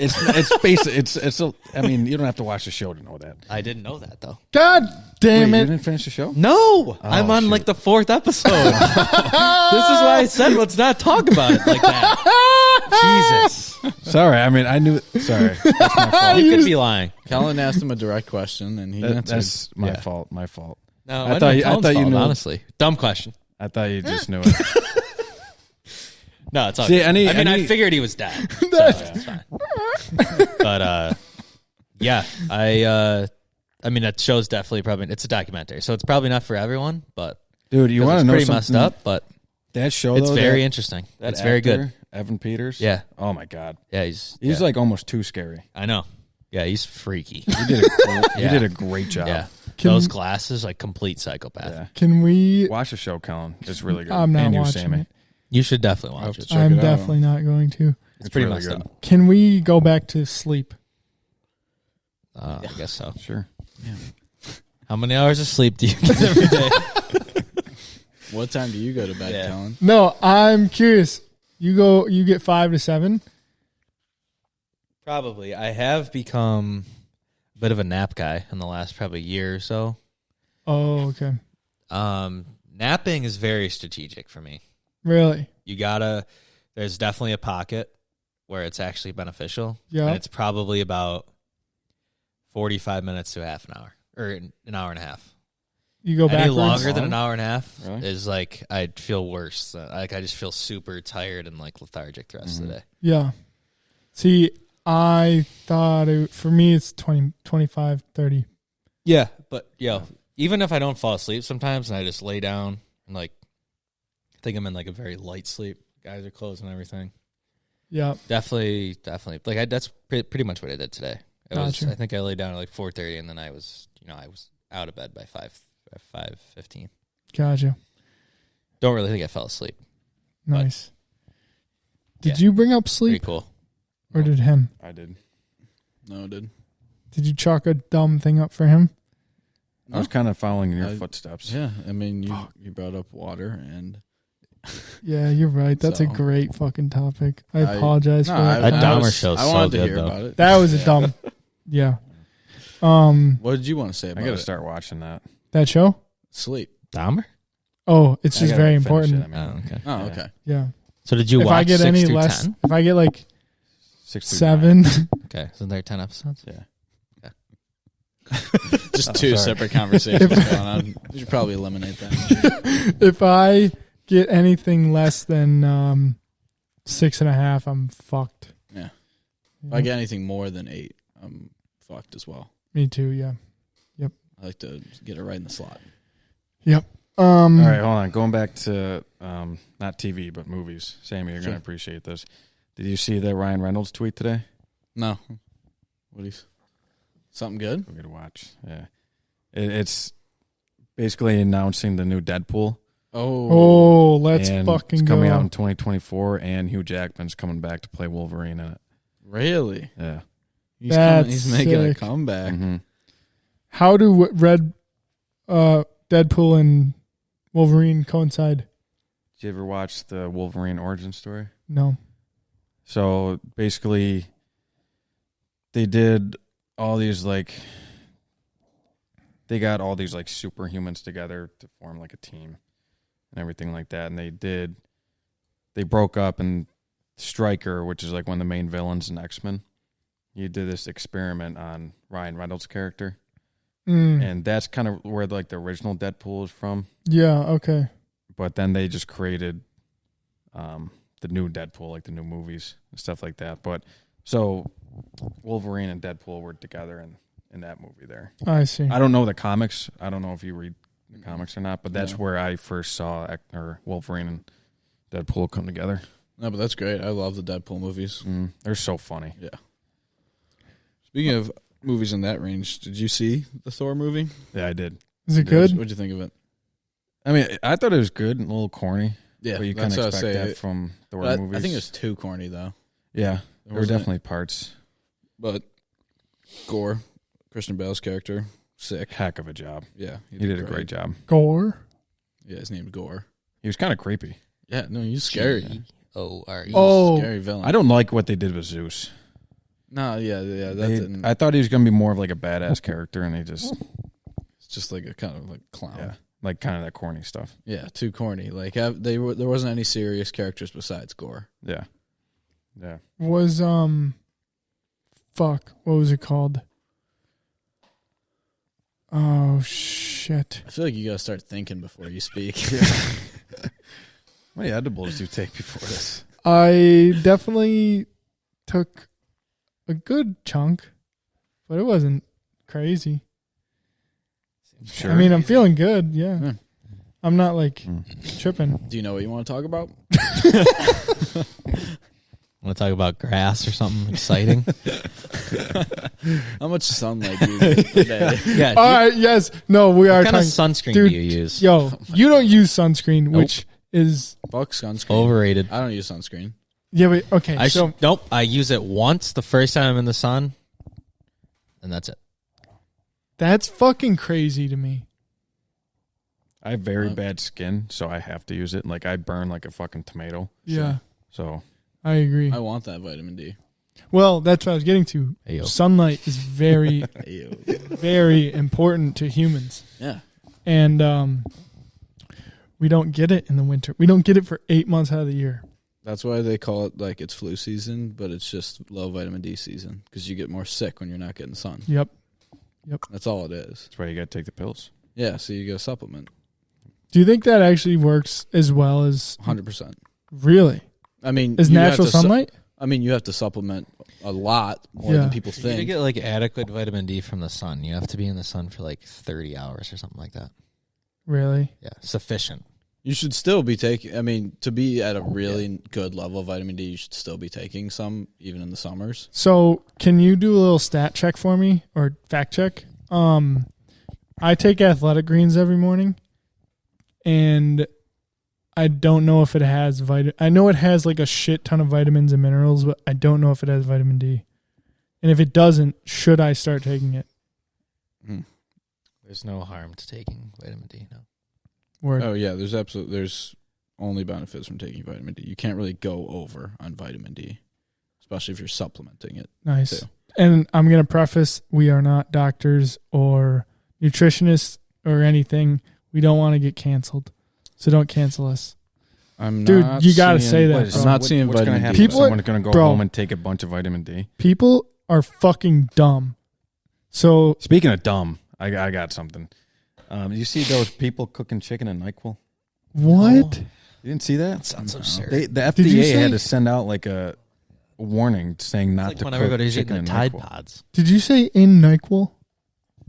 C: It's basic. I mean, you don't have to watch the show to know that.
B: I didn't know that though.
A: God damn
C: Wait, you
A: it.
C: didn't finish the show?
B: No, I'm on
C: shoot.
B: like the 4th episode. This is why I said let's not talk about it like that. Jesus,
C: Sorry. I mean, I knew. Sorry. That's my fault.
B: you could be lying.
D: Kellen asked him a direct question, and he answered.
C: That's my
B: Yeah.
C: fault. My fault.
B: No,
C: I thought you knew.
B: Honestly, dumb question.
C: I thought you just knew it.
B: No, it's all
C: See,
B: good.
C: any-
B: I mean, I
C: any-
B: figured he was dead. So it's fine. But yeah, I mean, that show's definitely probably it's a documentary, so it's probably not for everyone. But
C: Dude, you want to
B: it's
C: know
B: pretty
C: something?
B: messed up, but
C: That show,
B: it's
C: though,
B: very interesting.
C: that
B: It's very good.
C: actor, Evan Peters.
B: Yeah,
C: Oh my God.
B: yeah,
C: He's
B: yeah.
C: like almost too scary.
B: I know. Yeah, he's freaky.
C: He did
B: Yeah.
C: he did a great job.
B: Yeah,
A: Can-
B: those glasses, like complete psychopath.
C: Yeah.
A: Can we?
C: Watch the show, Colin. It's really good.
A: I'm not
C: and you,
A: watching
C: Sammy.
A: it.
B: You should definitely watch
D: have to
B: it.
D: check
A: I'm
D: it out.
A: definitely not going to.
B: It's pretty
C: really
B: messed
C: good.
B: up.
A: Can we go back to sleep?
B: I guess so.
C: Sure.
B: How many hours of sleep do you get every day?
D: What time do you go to bed,
B: Yeah.
D: Kellen?
A: No, I'm curious. You get 5 to 7?
B: Probably. I have become a bit of a nap guy in the last probably year or so.
A: Oh, okay.
B: Napping is very strategic for me.
A: Really?
B: There's definitely a pocket where it's actually beneficial.
A: Yeah.
B: And it's probably about 45 minutes to half an hour or an hour and a half.
A: You go
B: Any
A: backwards?
B: longer than an hour and a half
C: Really?
B: is like, I'd feel worse. Like I just feel super tired and like lethargic the rest of the day.
A: Yeah. See, I thought for me it's 20, 25, 30.
B: Yeah. But even if I don't fall asleep sometimes and I just lay down and like, I think I'm in like a very light sleep. Guys are closed and everything.
A: Yeah.
B: Definitely. Like that's pretty much what I did today. I
A: Gotcha.
B: think I laid down at like 4:30 and then I was out of bed by 5:15.
A: Gotcha.
B: Don't really think I fell asleep.
A: Nice. Did
B: yeah.
A: you bring up
B: Pretty
A: sleep
B: cool.
A: or did him?
C: I did.
D: No, dude.
A: Did you chalk a dumb thing up for him?
C: I was kind of following in your
D: I-
C: footsteps.
D: Yeah, I mean, you brought up water, and
A: Yeah, you're right. That's a
D: So-
A: great fucking topic. I
D: I-
A: apologize
D: no,
A: for that.
B: That
A: comment.
B: Dahmer show's
D: I
B: so
D: wanted to
B: good,
D: hear
B: though.
D: about it.
A: That was a dumb. Yeah.
D: What did you want to say
C: I
D: about
C: got to
D: it?
C: start watching that.
A: That show?
D: Sleep.
B: Dahmer?
A: Oh, it's
C: I
A: just
C: gotta
A: very
C: finish
A: important.
C: it, I mean,
B: Okay.
D: Oh,
C: Yeah.
D: okay.
A: Yeah.
B: So did you
A: If
B: watch
A: I get
B: 6
A: any
B: through
A: less,
B: 10?
A: if I get like
C: 6 through
A: 7,
C: 9.
B: Okay. Isn't there 10 episodes?
C: Yeah.
D: Just two
C: sorry.
D: separate conversations going on. You should probably eliminate that.
A: if I get anything less than 6.5, I'm fucked.
D: Yeah. If I get anything more than 8, I'm fucked as well.
A: Me too. Yeah.
D: I like to get it right in the slot.
A: Yep.
C: All right, hold on. Going back to not TV but movies. Sammy, you're
D: Sure.
C: gonna appreciate this. Did you see that Ryan Reynolds tweet today?
D: No. What is something good?
C: We're gonna watch. Yeah, it's basically announcing the new Deadpool.
A: Oh, let's
C: and
A: fucking
C: it's
A: go.
C: coming out in 2024, and Hugh Jackman's coming back to play Wolverine in it.
D: Really?
C: Yeah,
D: He's making a comeback.
C: Mm-hmm.
A: How do Deadpool and Wolverine coincide?
C: Did you ever watch the Wolverine origin story?
A: No.
C: So basically, they did all these like, they got all these like superhumans together to form like a team and everything like that. And they broke up, and Stryker, which is like one of the main villains in X-Men, he did this experiment on Ryan Reynolds' character. And that's kind of where like the original Deadpool is from.
A: Yeah, okay.
C: But then they just created the new Deadpool, like the new movies and stuff like that. But so Wolverine and Deadpool were together in that movie there.
A: I see.
C: I don't know the comics. I don't know if you read the comics or not, but that's where I first saw Wolverine and Deadpool come together.
D: No, but that's great. I love the Deadpool movies.
C: They're so funny.
D: Yeah. Speaking of movies in that range, did you see the Thor movie?
C: Yeah, I did.
A: Is it good?
D: What'd you think of it?
C: I mean, I thought it was good and a little corny.
D: Yeah,
C: but you kind of expect that from Thor movies.
D: I think it was too corny, though.
C: Yeah, there were definitely parts.
D: But Gore, Christian Bale's character, sick.
C: Heck of a job.
D: Yeah,
C: he did a great job.
A: Gore?
D: Yeah, his name's Gore.
C: He was kind of creepy.
D: Yeah, no, he's scary.
B: G-O-R-E.
A: Oh,
D: scary villain.
C: I don't like what they did with Zeus.
D: No, yeah.
C: I thought he was going to be more of like a badass character, and it's
D: just like a kind of like clown.
C: Yeah, like kind of that corny stuff.
D: Yeah, too corny. Like there wasn't any serious characters besides Gore.
C: Yeah.
A: Was what was it called? Oh shit!
D: I feel like you gotta start thinking before you speak.
C: How many edibles do you take before this?
A: I definitely took a good chunk, but it wasn't crazy.
C: Sure.
A: I mean, I'm feeling good. Yeah. I'm not like tripping.
D: Do you know what you want to talk about?
B: Want to talk about grass or something exciting?
D: How much sunlight do you get today?
B: Yeah.
A: All right. Yes. No. We are
B: What kind of
A: talking.
B: sunscreen
A: Dude,
B: do you use?
A: Yo, you don't use sunscreen, which is
D: Fuck sunscreen.
B: Overrated.
D: I don't use sunscreen.
A: yeah. But okay.
B: Nope. I use it once the first time I'm in the sun, and that's it.
A: That's fucking crazy to me.
C: I have very bad skin, so I have to use it. Like, I burn like a fucking tomato.
A: Yeah.
C: So
A: I agree.
D: I want that vitamin D.
A: Well, that's what I was getting to.
B: Ayo.
A: Sunlight is very, very important to humans.
D: Yeah.
A: And we don't get it in the winter. We don't get it for 8 months out of the year.
D: That's why they call it like it's flu season, but it's just low vitamin D season because you get more sick when you're not getting sun.
A: Yep.
D: That's all it is.
C: that's why you got to take the pills.
D: Yeah, so you got to supplement.
A: Do you think that actually works as well as
D: 100%.
A: really?
D: I mean,
A: Is
D: you have
A: natural
D: to
A: sunlight?
D: you have to supplement a lot more
A: Yeah.
D: than people
B: To
D: think.
B: get like adequate vitamin D from the sun, you have to be in the sun for like 30 hours or something like that.
A: Really?
B: Yeah, sufficient.
D: You should still be taking, to be at a really good level of vitamin D, you should still be taking some, even in the summers.
A: So can you do a little stat check for me or fact check? I take athletic greens every morning, and I don't know if it has I know it has like a shit ton of vitamins and minerals, but I don't know if it has vitamin D. And if it doesn't, should I start taking it?
B: There's no harm to taking vitamin D. No.
A: Word.
D: Oh, yeah, there's only benefits from taking vitamin D. You can't really go over on vitamin D, especially if you're supplementing it.
A: Nice.
D: Too.
A: And I'm going to preface, we are not doctors or nutritionists or anything. We don't want to get canceled. So don't cancel us.
D: Dude,
A: you got to say that.
C: What's
A: bro.
D: seeing
C: going to
D: vitamin D.
C: happen?
A: People-
C: Someone's going to go
A: bro.
C: home and take a bunch of vitamin D.
A: People are fucking dumb. So
C: Speaking of dumb, I got something. You see those people cooking chicken in NyQuil?
A: what?
C: You didn't see that?
B: Sounds absurd.
C: The
A: Did you
C: FDA
A: say-
C: had to send out like a warning saying not
B: Like
C: to
B: when
C: cook
B: everybody's
C: chicken
B: eating
C: in
B: the Tide
C: NyQuil.
B: Pods.
A: Did you say in NyQuil?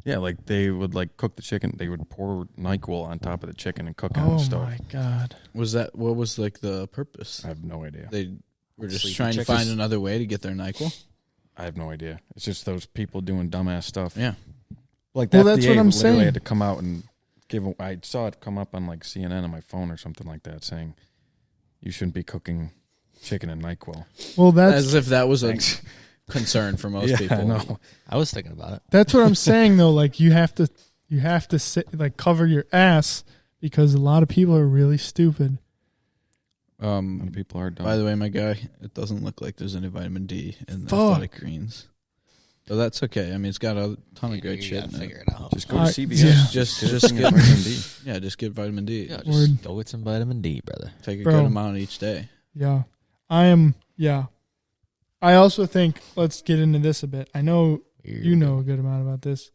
C: Yeah, like they would like cook the chicken. They would pour NyQuil on top of the chicken and cook it on
A: Oh
C: the stove.
A: my God.
D: What was like the purpose?
C: I have no idea.
D: They were just
B: Sleepy
D: trying to
B: chickens.
D: find another way to get their NyQuil?
C: I have no idea. It's just those people doing dumbass stuff.
D: Yeah.
C: Like the
A: Well, that's
C: FDA
A: what I'm
C: literally
A: saying.
C: had to come out and I saw it come up on like CNN on my phone or something like that saying you shouldn't be cooking chicken in NyQuil.
A: Well, that's
D: As if that was a
C: Thanks.
D: concern for most people.
C: I know.
B: I was thinking about it.
A: That's what I'm saying though. Like you have to sit, like cover your ass because a lot of people are really stupid.
C: People are dumb.
D: By the way, my guy, it doesn't look like there's any vitamin D in the athletic greens. So that's okay. I mean, it's got a ton of great shit in
B: Figure
D: it.
B: it out.
C: Just go to CBS.
A: Yeah.
D: Just
C: get
D: get
C: vitamin D.
D: Yeah, just get vitamin D.
B: Yeah,
A: Word.
B: just go get some vitamin D, brother.
D: Take a
A: Bro.
D: good amount each day.
A: Yeah. I also think, let's get into this a bit. I know you know a good amount about this.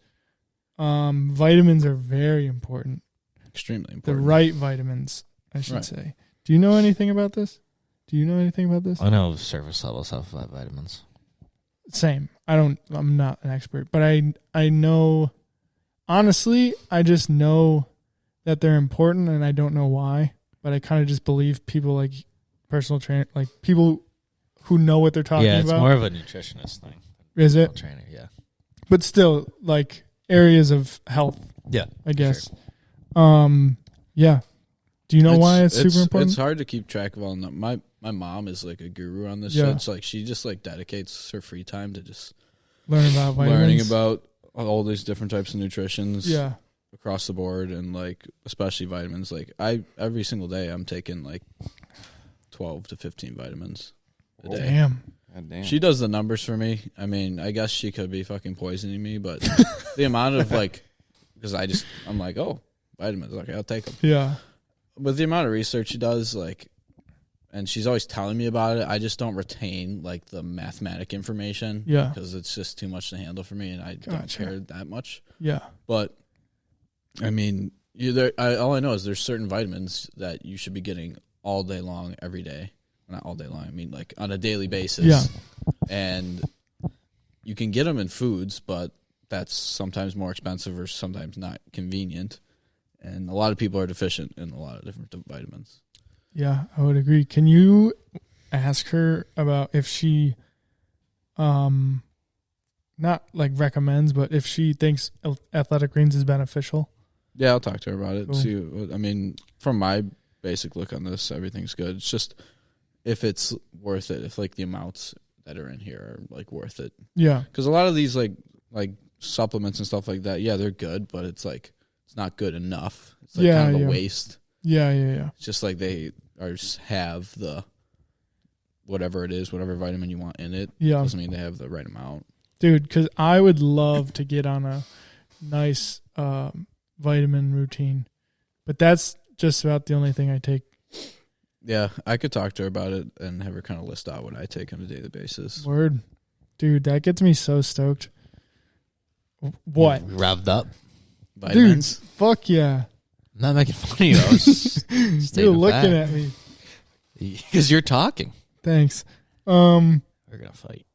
A: Vitamins are very important.
D: Extremely
A: The
D: important.
A: right vitamins, I should
D: Right.
A: say. Do you know anything about this?
B: I know surface level supplement vitamins.
A: Same. I'm not an expert, but I know, honestly, I just know that they're important and I don't know why, but I kind of just believe people like personal trainer, like people who know what they're talking
B: Yeah, it's
A: about.
B: more of a nutritionist thing.
A: Is it?
B: Trainer, yeah.
A: But still, like areas of health,
B: Yeah,
A: I guess. Yeah. Do you know why it's super important?
D: It's hard to keep track of all. My mom is like a guru on this
A: Yeah.
D: shit. It's like she just like dedicates her free time to just
A: Learning about vitamins.
D: learning about all these different types of nutritions.
A: Yeah.
D: Across the board, and like especially vitamins. Like every single day I'm taking like 12 to 15 vitamins a day.
A: Damn.
C: God damn.
D: She does the numbers for me. I mean, I guess she could be fucking poisoning me, but the amount of like, because I'm like, oh, vitamins, okay, I'll take them.
A: Yeah.
D: But the amount of research she does, like, and she's always telling me about it, I just don't retain like the mathematic information.
A: Yeah.
D: Because it's just too much to handle for me, and I don't
A: Gotcha.
D: care that much.
A: Yeah.
D: But I mean, all I know is there's certain vitamins that you should be getting all day long, every day. Not all day long. I mean, like on a daily basis.
A: Yeah.
D: And you can get them in foods, but that's sometimes more expensive or sometimes not convenient. And a lot of people are deficient in a lot of different vitamins.
A: Yeah, I would agree. Can you ask her about if she, not like recommends, but if she thinks athletic greens is beneficial?
D: Yeah, I'll talk to her about it.
A: Cool.
D: See, I mean, from my basic look on this, everything's good. It's just if it's worth it, if like the amounts that are in here are like worth it.
A: Yeah.
D: Because a lot of these like supplements and stuff like that, yeah, they're good, but it's like it's not good enough. It's like kind of a waste.
A: Yeah.
D: It's just like they have the whatever it is, whatever vitamin you want in it.
A: Yeah.
D: Doesn't mean they have the right amount.
A: Dude, because I would love to get on a nice vitamin routine, but that's just about the only thing I take.
D: Yeah, I could talk to her about it and have her kind of list out what I take on a daily basis.
A: Word. Dude, that gets me so stoked. What?
B: Revved up.
D: Vitamins.
A: Dude, fuck yeah.
B: I'm not making fun of you. I was just
A: You're looking at me.
B: because you're talking.
A: Thanks.
B: We're gonna fight.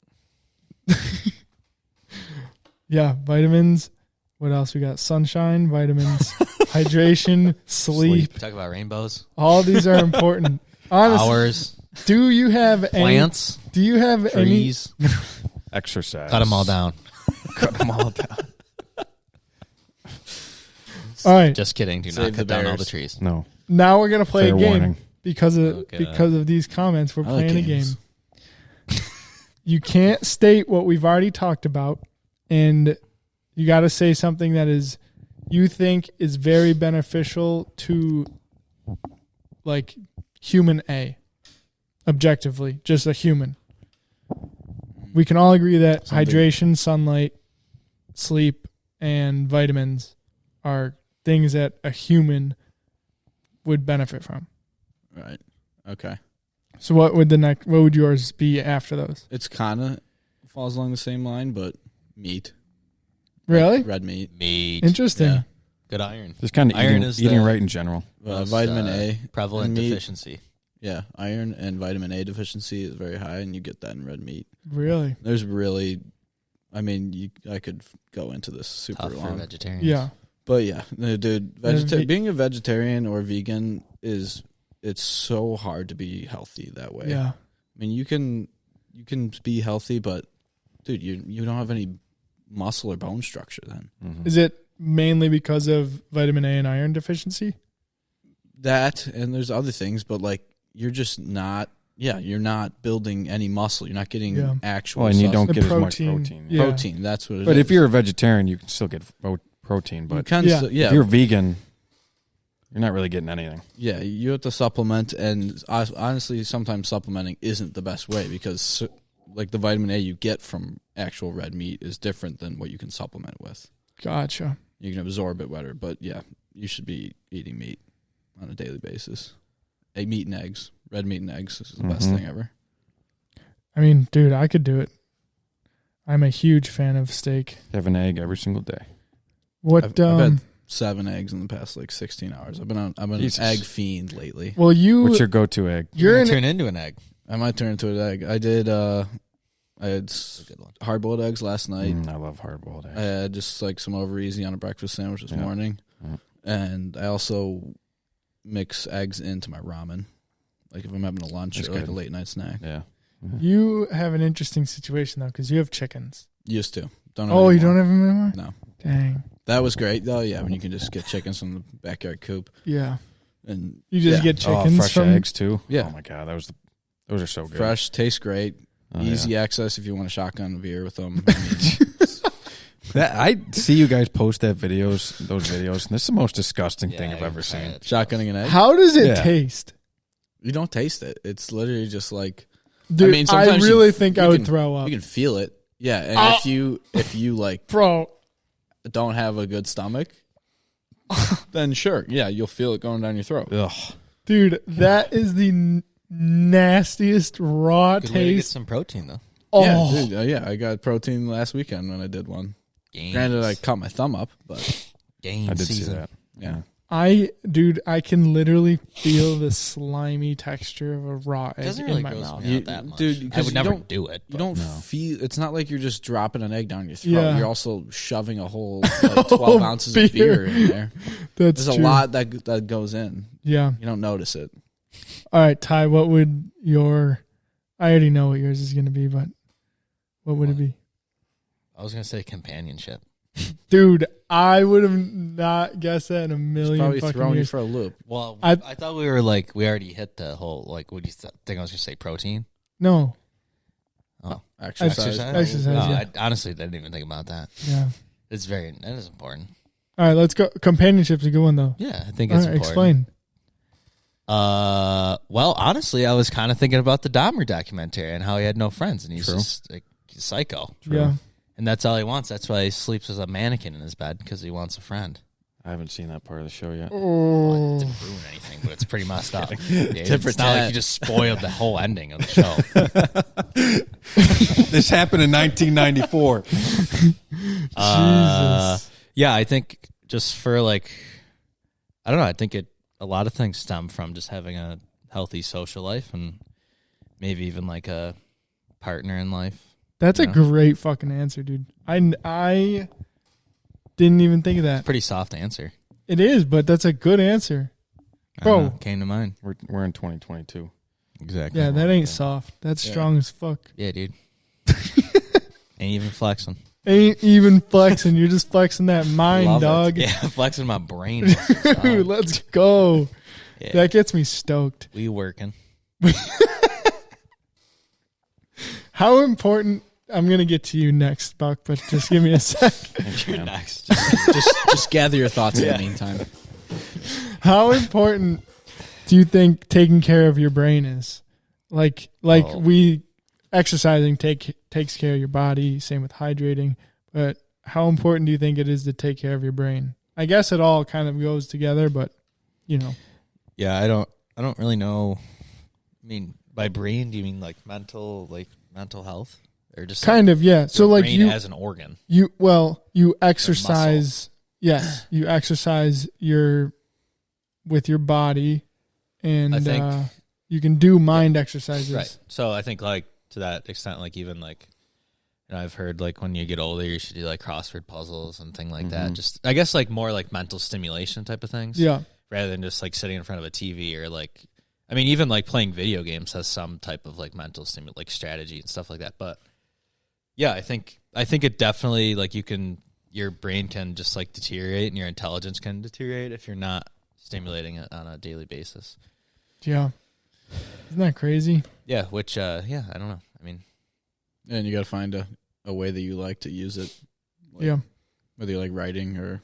A: Yeah, vitamins. What else we got? Sunshine, vitamins, hydration, sleep.
B: Talk about rainbows,
A: All these are important. Honestly,
B: flowers,
A: do you have
B: plants,
A: any? Do you have
B: trees.
C: Exercise.
B: Cut them all down.
C: Cut them all down.
A: All right.
B: Just kidding. Do
D: Save
B: not
D: the
B: cut down all
D: bears.
B: the trees.
C: No.
A: Now we're gonna play
C: Fair
A: a game
C: warning.
A: because of
B: Okay.
A: these comments. We're
D: I like
A: playing a game.
D: games.
A: You can't state what we've already talked about, and you got to say something that is you think is very beneficial to like human A, objectively, just a human. We can all agree that
D: Something-
A: hydration, sunlight, sleep, and vitamins are things that a human would benefit from.
D: Right. Okay.
A: So what would yours be after those?
D: It's kind of falls along the same line, but meat.
A: Really?
D: Red meat.
B: Meat.
A: Interesting.
D: Yeah.
B: Good iron.
C: Just kind of
B: Iron is
C: eating
B: the-
C: right in general.
B: Most,
D: Vitamin A.
B: Prevalent
D: and meat.
B: deficiency.
D: Yeah, iron and vitamin A deficiency is very high, and you get that in red meat.
A: Really?
D: There's really, I mean, I could go into this super
B: Tough for
D: long.
B: vegetarians.
A: Yeah.
D: But yeah, no, dude,
A: ve-
D: being a vegetarian or vegan it's so hard to be healthy that way.
A: Yeah.
D: I mean, you can be healthy, but dude, you don't have any muscle or bone structure then.
C: Mm-hmm.
A: Is it mainly because of vitamin A and iron deficiency?
D: That and there's other things, but like you're Yeah, you're not building any muscle. You're not getting actual.
C: And you don't
A: The
C: get
A: protein.
C: as much protein.
A: Yeah.
D: Protein. That's what it is.
C: But if you're a vegetarian, you can still get protein. But
D: you can,
C: if you're vegan, you're not really getting anything.
D: Yeah, you have to supplement, and honestly, sometimes supplementing isn't the best way because, like, the vitamin A you get from actual red meat is different than what you can supplement with.
A: Gotcha.
D: You can absorb it better, but yeah, you should be eating meat on a daily basis. Meat and eggs, red meat and eggs is the best thing ever.
A: I mean, dude, I could do it. I'm a huge fan of steak.
C: Have an egg every single day.
A: What?
D: I've had 7 eggs in the past 16 hours. I've been an egg fiend lately.
A: Well,
C: what's your go-to egg?
B: You're turn into an egg.
D: I might turn into an egg. I had hard-boiled eggs last night.
C: I love hard-boiled eggs.
D: I had just like some over easy on a breakfast sandwich this morning, and I also mix eggs into my ramen, like if I'm having a lunch or like a late night snack.
C: Yeah.
A: You have an interesting situation though, because you have chickens.
D: Used to.
A: Don't have you don't have them anymore?
D: No.
A: Dang.
D: That was great. Oh yeah, when you can just get chickens from the backyard coop.
A: Yeah.
D: And
A: you just get chickens
C: fresh
A: from
C: eggs too.
D: Yeah.
C: Oh my god, those are so good.
D: Fresh, tastes great. Easy access if you want to shotgun a beer with them. I mean,
C: I see you guys post those videos, and this is the most disgusting thing I've ever seen.
D: Shotgunning an egg.
A: How does it taste?
D: You don't taste it. It's literally just like.
A: Dude,
D: I mean, sometimes
A: really think I would throw up.
D: You can feel it. Yeah, and if you like,
A: bro,
D: don't have a good stomach, then sure, yeah, you'll feel it going down your throat.
C: Ugh.
A: Dude, that is the nastiest raw
B: Good way to get
A: taste.
B: some protein though.
A: Oh,
D: Yeah, dude, I got protein last weekend when I did one.
B: Gains.
D: Granted, I cut my thumb up, but
B: Gains
C: I did
B: season.
C: see that.
D: yeah.
A: I can literally feel the slimy texture of a raw egg
B: Doesn't really
A: in my
B: gross
A: mouth.
B: me out that much.
D: Dude,
B: I would never
D: don't-
B: do it.
D: You don't feel. It's not like you're just dropping an egg down your throat.
A: Yeah.
D: You're also shoving a whole 12 ounces of beer in there.
A: That's
D: There's
A: true.
D: a lot that goes in.
A: Yeah.
D: You don't notice it.
A: All right, Ty, what would your... I already know what yours is going to be, but what would it be?
B: I was gonna say companionship.
A: Dude, I would have not guessed that in a million
D: Probably
A: fucking
D: throwing you
A: years.
D: for a loop.
B: Well,
A: I
B: I thought we were like we already hit the whole like. What do you think I was gonna say? Protein.
A: No.
B: Oh,
D: Exercise.
A: Exercise,
B: No,
A: yeah.
B: I honestly didn't even think about that.
A: Yeah.
B: That is important.
A: All right, let's go. Companionship's a good one, though.
B: Yeah, I think
A: All
B: it's
A: right,
B: important.
A: explain.
B: Well, honestly, I was kind of thinking about the Dahmer documentary and how he had no friends and he's just like a psycho.
A: Yeah.
B: And that's all he wants. That's why he sleeps as a mannequin in his bed because he wants a friend.
C: I haven't seen that part of the show yet.
B: Well, it didn't ruin anything, but it's pretty messed up. Yeah,
D: Tip for
B: it's not like
D: tat.
B: you just spoiled the whole ending of the show.
C: This happened in 1994.
B: Yeah, I think just for like, I don't know. I think a lot of things stem from just having a healthy social life and maybe even like a partner in life.
A: That's a great fucking answer, dude. I didn't even think of that.
B: Pretty soft answer.
A: It is, but that's a good answer.
B: I don't
A: Bro.
B: know, came to mind.
C: We're in 2022.
B: Exactly.
A: Yeah, that ain't soft. That's strong as fuck.
B: Yeah, dude. Ain't even flexing.
A: Ain't even flexing. You're just flexing that mind,
D: Love it.
A: dog.
B: Yeah, flexing my brain.
A: Dude, let's go.
B: Yeah.
A: That gets me stoked.
B: We working.
A: How important... I'm going to get to you next, Buck, but just give me a sec.
B: You're next.
D: Just gather your thoughts in the meantime.
A: How important do you think taking care of your brain is? Like exercising takes care of your body, same with hydrating, but how important do you think it is to take care of your brain? I guess it all kind of goes together, but you know.
B: Yeah, I don't really know. I mean, by brain, do you mean like mental health? Or just
A: Kind of, yeah. So like
B: brain
A: you
B: as an organ.
A: you exercise. Yes, you exercise with your body, and
B: I think-
A: you can do mind exercises.
B: Right. So I think like to that extent, like even like, you know, I've heard like when you get older, you should do like crossword puzzles and things like that. Just I guess like more like mental stimulation type of things.
A: Yeah.
B: Rather than just like sitting in front of a TV or like, I mean, even like playing video games has some type of like mental like strategy and stuff like that. But yeah, I think it definitely like your brain can just like deteriorate and your intelligence can deteriorate if you're not stimulating it on a daily basis.
A: Yeah. Isn't that crazy?
B: Yeah, which I don't know. I mean,
D: And you got to find a way that you like to use it. Like,
A: Yeah.
D: Whether you like writing or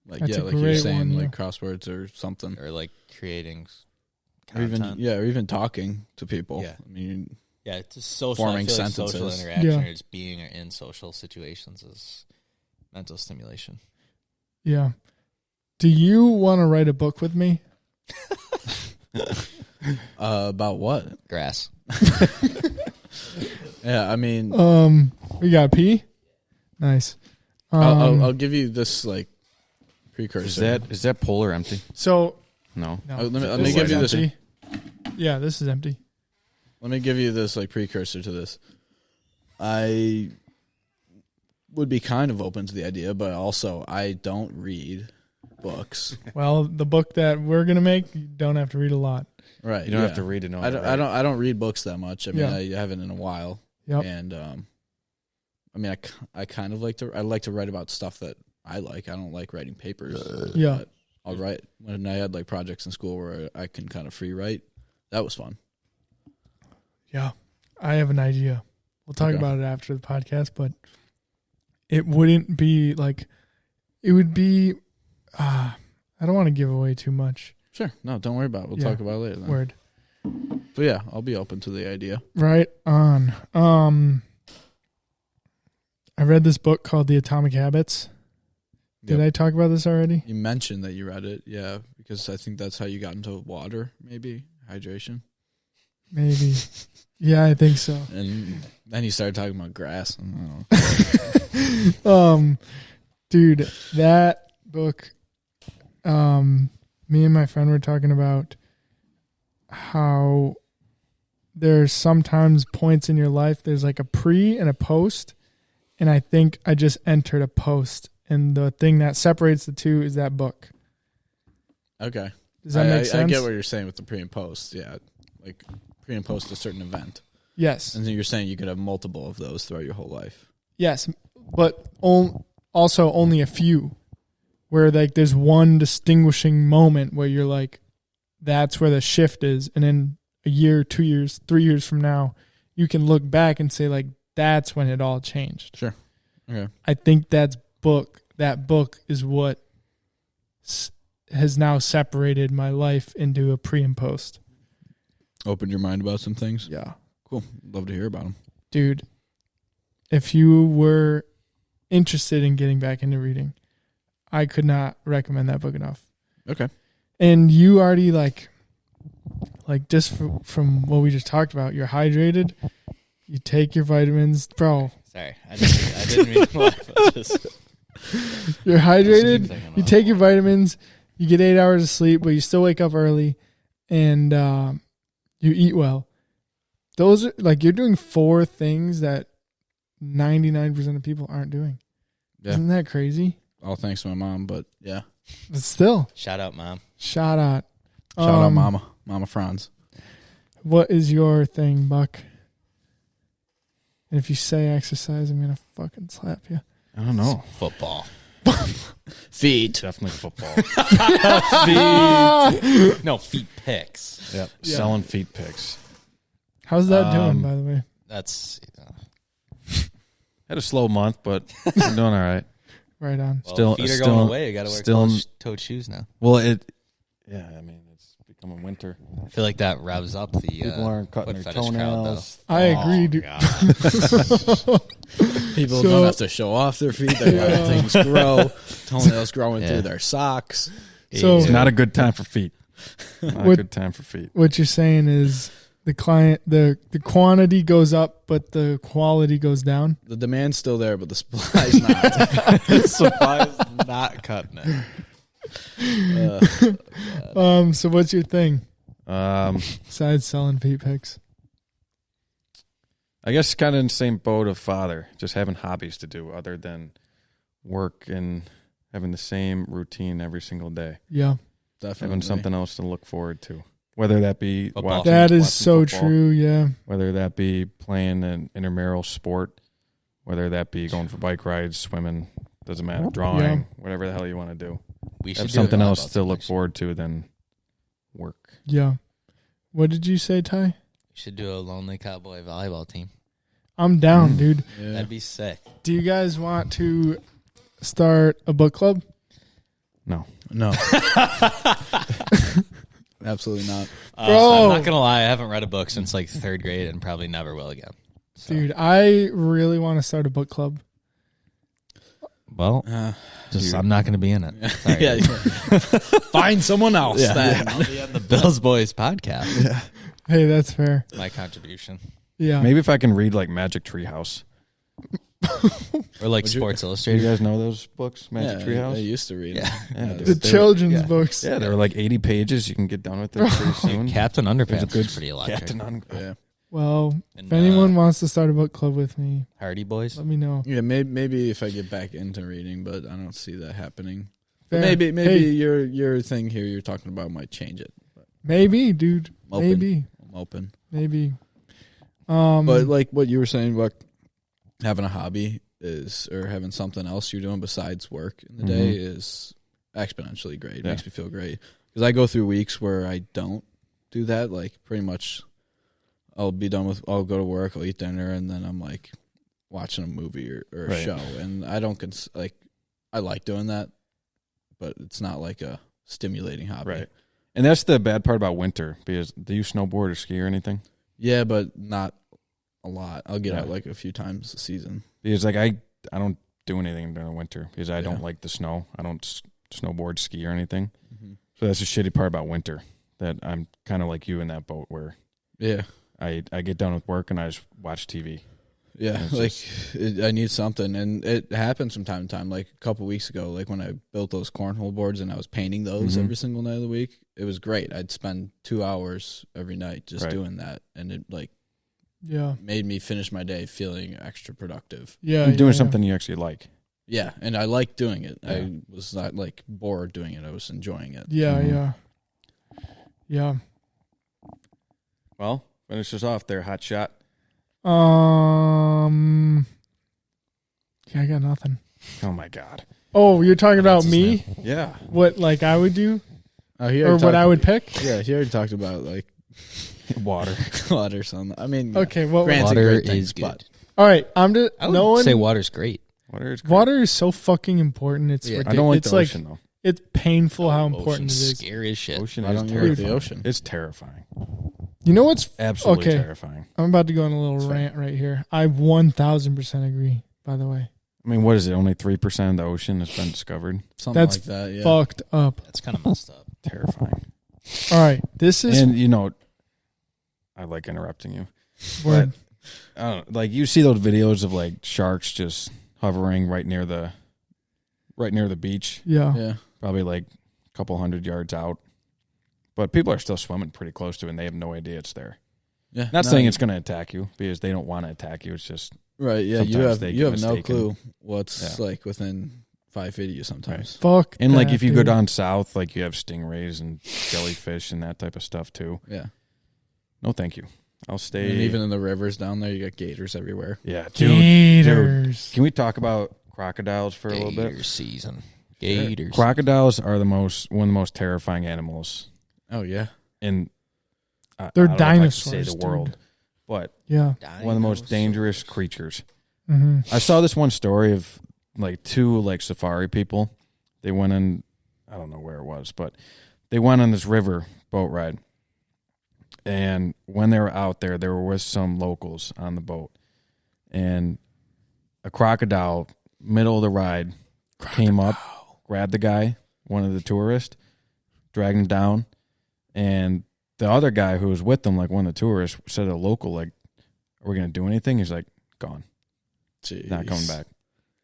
D: like
A: That's a
D: like you're
A: great
D: saying,
A: one,
D: like crosswords or something.
B: or like creating
D: Or
B: content.
D: even talking to people.
B: Yeah.
D: I mean,
B: Yeah, it's just social.
D: Forming
B: I feel like social
D: sentences.
B: interaction
A: Yeah.
B: or just being in social situations is mental stimulation.
A: Yeah. Do you want to write a book with me?
D: about what?
B: Grass.
D: Yeah, I mean,
A: We got pee. Nice.
D: I'll give you this like precursor.
C: Is that polar empty?
A: So
C: No.
A: no,
D: let
A: this
D: me give
A: is
D: you this.
A: empty. Yeah, this is empty.
D: Let me give you this like precursor to this. I would be kind of open to the idea, but also I don't read books.
A: Well, the book that we're gonna make, you don't have to read a lot.
D: Right.
C: You don't have to read to know.
D: I don't read books that much. I mean,
A: Yeah.
D: I haven't in a while.
A: Yep.
D: And I mean, I kind of like to write about stuff that I like. I don't like writing papers.
A: Yeah.
D: But I'll write when I had like projects in school where I can kind of free write. That was fun.
A: Yeah, I have an idea. We'll talk
D: Okay.
A: about it after the podcast, but it wouldn't be like, it would be, I don't want to give away too much.
D: Sure. No, don't worry about it. We'll
A: Yeah.
D: talk about it later then.
A: Word.
D: But yeah, I'll be open to the idea.
A: Right on. I read this book called The Atomic Habits. Did
D: Yep.
A: I talk about this already?
D: You mentioned that you read it, yeah, because I think that's how you got into water, maybe hydration,
A: Maybe. Yeah, I think so.
D: and then you started talking about grass. I don't know.
A: Dude, that book, me and my friend were talking about how there's sometimes points in your life, there's like a pre and a post, and I think I just entered a post, and the thing that separates the two is that book.
D: Okay,
A: Does that make sense?
D: I get what you're saying with the pre and post. Yeah, like pre and post a certain event,
A: Yes.
D: and then you're saying you could have multiple of those throughout your whole life.
A: Yes, but also only a few, where like there's one distinguishing moment where you're like, that's where the shift is, and in a year, 2 years, 3 years from now, you can look back and say like, that's when it all changed.
D: Sure. Okay.
A: I think that book is what has now separated my life into a pre and post.
D: Opened your mind about some things.
A: Yeah,
D: Cool. Love to hear about them.
A: dude. If you were interested in getting back into reading, I could not recommend that book enough.
D: Okay.
A: And you already like just from what we just talked about, you're hydrated. You take your vitamins, bro.
B: Sorry, I didn't mean to laugh.
A: You're hydrated.
B: Thinking
A: You
B: about
A: take your vitamins. You get 8 hours of sleep, but you still wake up early, and you eat well. Those are like, you're doing 4 things that 99% of people aren't doing.
D: Yeah.
A: Isn't that crazy?
D: All thanks to my mom, but yeah.
A: But still,
B: Shout out, Mom.
A: shout out.
D: Shout out, Mama Franz.
A: What is your thing, Buck? And if you say exercise, I'm gonna fucking slap you.
C: I don't know.
B: Football.
D: Feet.
C: Definitely football.
B: No, feet picks.
C: Yep.
A: Yeah.
C: Selling feet pics.
A: How's that doing, by the way?
B: That's
C: Had a slow month, but I'm doing all right.
A: Right on.
B: well, feet are going away. You got to wear
C: still-
B: toed shoes now.
C: Well, yeah, I mean, it's becoming winter.
B: I feel like that revs up the
C: People aren't cutting
B: foot
C: their
B: fetish crowd,
C: toenails.
A: I agree, dude.
D: People
A: So-
D: don't have to show off their feet. They let
A: Yeah.
D: things grow. Toenails growing
B: Yeah.
D: through their socks.
A: So-
C: It's not a good time for feet. Not
A: What-
C: a good time for feet.
A: What you're saying is the quantity goes up, but the quality goes down.
D: The demand's still there, but the supply's not.
B: Supply's not cutting it.
A: So what's your thing
C: I
A: besides selling feet pics?
C: guess kind of in the same boat of father, just having hobbies to do other than work and having the same routine every single day.
A: Yeah,
D: Definitely.
C: Having something else to look forward to. Whether that be
B: Football.
C: watching,
A: that is
C: watching
A: so
C: football,
A: true. Yeah,
C: whether that be playing an intramural sport, whether that be going for bike rides, swimming, doesn't matter, drawing,
A: Yeah.
C: whatever the hell you want to do.
B: We should
C: Have
B: do
C: something
B: a
C: else
B: volleyball
C: to look
B: next year.
C: forward to than work.
A: yeah. What did you say, Ty?
B: We should do a lonely cowboy volleyball team.
A: I'm down, dude.
D: Yeah.
B: That'd be sick.
A: Do you guys want to start a book club?
C: No.
D: Absolutely not.
A: Bro.
B: I'm not gonna lie, I haven't read a book since like 3rd grade, and probably never will again. So.
A: Dude, I really want to start a book club.
B: Well, I'm not going to be in it. Sorry.
D: Yeah. Find someone else. Then.
B: I'll be on the Bills Boys podcast.
C: Yeah.
A: Hey, that's fair.
B: My contribution,
A: Yeah.
C: Maybe if I can read like Magic Treehouse.
B: or like
D: Would you-
B: Sports
C: Do
B: Illustrated.
C: you guys know those books, Magic
D: I
C: Treehouse?
D: used to read.
B: Yeah.
D: them.
C: Yeah,
A: The
C: dude,
A: children's
C: yeah.
A: books.
C: Yeah, they were like 80 pages. You can get done with it pretty soon.
B: Captain
C: There's a
B: Underpants
C: good
B: is pretty electric.
C: Captain on.
D: Yeah.
A: Well,
B: And,
A: if anyone wants to start a book club with me,
B: Hardy Boys.
A: let me know.
D: Yeah, maybe if I get back into reading, but I don't see that happening.
A: Fair.
D: But maybe
A: Hey,
D: your thing here you're talking about might change it. But
A: maybe, dude.
D: I'm open.
A: Maybe.
D: I'm open.
A: Maybe.
D: But like what you were saying about having a hobby or having something else you're doing besides work in the day is exponentially great. It makes me feel great. Because I go through weeks where I don't do that. Like pretty much I'll go to work, I'll eat dinner, and then I'm like watching a movie or a show. And I don't I like doing that, but it's not like a stimulating hobby.
C: Right. And that's the bad part about winter, because do you snowboard or ski or anything?
D: Yeah, but not a lot. I'll get out like a few times a season.
C: Because like I don't do anything during the winter because I don't like the snow. I don't snowboard, ski, or anything.
D: Mm-hmm.
C: So that's the shitty part about winter, that I'm kind of like you in that boat where I get done with work and I just watch TV.
D: Yeah, like I need something, and it happens from time to time. Like a couple weeks ago, like when I built those cornhole boards and I was painting those every single night of the week, it was great. I'd spend 2 hours every night just doing that, and it made me finish my day feeling extra productive.
A: Yeah.
C: And doing something you actually like.
D: Yeah, and I liked doing it. Yeah. I was not like bored doing it. I was enjoying it.
A: Yeah.
C: Well, finish us off there, hot shot.
A: Yeah, I got nothing.
C: Oh my God.
A: Oh, you're talking about me?
C: Yeah.
A: What like I would do?
D: Or
A: what I would pick?
D: Yeah, he already talked about like
C: Water.
D: water. Something. I mean,
A: Okay, what
D: granted,
B: Water
D: great things,
B: is good.
D: but
A: all right, I'm just
B: I would say water's great.
A: Water is so fucking important. It's ridiculous.
C: I don't like
A: it's
C: the ocean though.
A: It's painful how important it
B: Ocean's
A: is.
B: scary as shit.
C: Ocean
D: I
C: is
D: don't like
C: terrifying.
D: the ocean.
C: It's terrifying.
A: You know what's
C: Absolutely
A: okay.
C: terrifying.
A: I'm about to go on a little rant right here. I 1000% agree, by the way.
C: I mean, what is it? Only 3% of the ocean has been discovered.
D: Something
A: That's
D: like that. Yeah.
A: fucked up.
B: That's kind of messed up.
C: Terrifying.
A: All right, this is
C: And I like interrupting you.
A: word.
C: I don't know, like you see those videos of like sharks just hovering right near the beach,
A: Yeah.
D: Yeah.
C: probably like a couple 100 yards out. But people are still swimming pretty close to it and they have no idea it's there.
D: Yeah.
C: Not saying it's going to attack you because they don't want to attack you. It's just
D: right. Yeah. You
C: sometimes
D: have
C: they
D: you
C: get
D: have no
C: mistaken.
D: clue what's like within 5 feet of you sometimes.
A: Fuck.
C: and like
A: that,
C: if you go
A: dude.
C: down south, like you have stingrays and jellyfish and that type of stuff too.
D: Yeah.
C: No, thank you. I'll stay.
D: And even in the rivers down there, you got gators everywhere.
C: Yeah, dude.
A: Gators.
C: Can we talk about crocodiles for a little bit?
B: Gator season. Gators.
C: Crocodiles are one of the most terrifying animals
D: Oh yeah.
C: in.
A: They're
C: I don't know if I should say
A: dinosaurs,
C: the world,
A: dude.
C: but
A: Yeah.
C: one of the most dangerous creatures.
A: Mm-hmm.
C: I saw this one story of like two like safari people. They went in, I don't know where it was, but they went on this river boat ride. And when they were out there, they were with some locals on the boat. And a crocodile, middle of the ride, came up, grabbed the guy, one of the tourists, dragged him down. And the other guy who was with them, like one of the tourists, said to a local, like, are we going to do anything? He's like, gone.
D: Jeez.
C: Not coming back.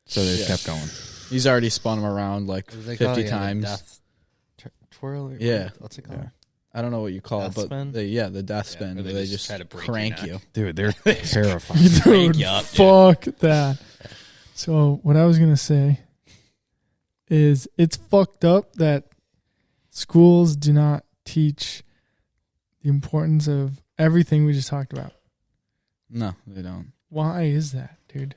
C: So they just kept going.
D: He's already spun him around like 50 times.
B: Death twirl?
D: Yeah.
B: What's it called?
C: Yeah.
D: I don't know what you call
B: Death
D: it, but
B: spin?
D: the death spin.
B: where
D: Where
B: they
D: they
B: just
D: just
B: try to break
D: crank
B: your
D: you.
C: Dude, they're terrifying.
A: Dude,
B: Crank you up, dude.
A: fuck that. So what I was going to say is it's fucked up that schools do not teach the importance of everything we just talked about.
D: No, they don't.
A: Why is that, dude?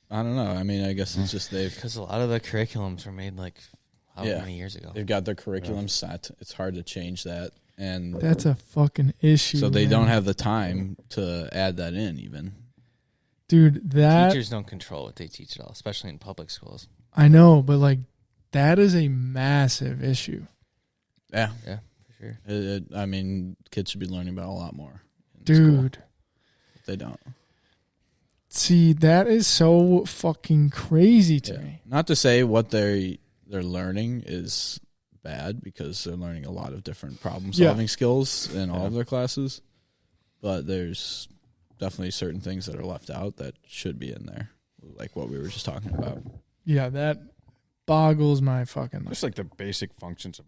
D: I don't know. I mean, I guess it's just
B: Because a lot of the curriculums were made like how
D: Yeah.
B: many years ago?
D: they've got their curriculum set. It's hard to change that. and
A: that's a fucking issue.
D: So they
A: man.
D: don't have the time to add that in, even.
A: Dude, that
B: teachers don't control what they teach at all, especially in public schools.
A: I know, but like that is a massive issue.
D: Yeah,
B: for sure.
D: I mean, kids should be learning about a lot more.
A: Dude,
D: school. They don't.
A: See, that is so fucking crazy to me.
D: Not to say what they're learning is bad, because they're learning a lot of different problem solving skills in all of their classes, but there's definitely certain things that are left out that should be in there, like what we were just talking about.
A: Yeah, that boggles my fucking life.
C: Just like the basic functions of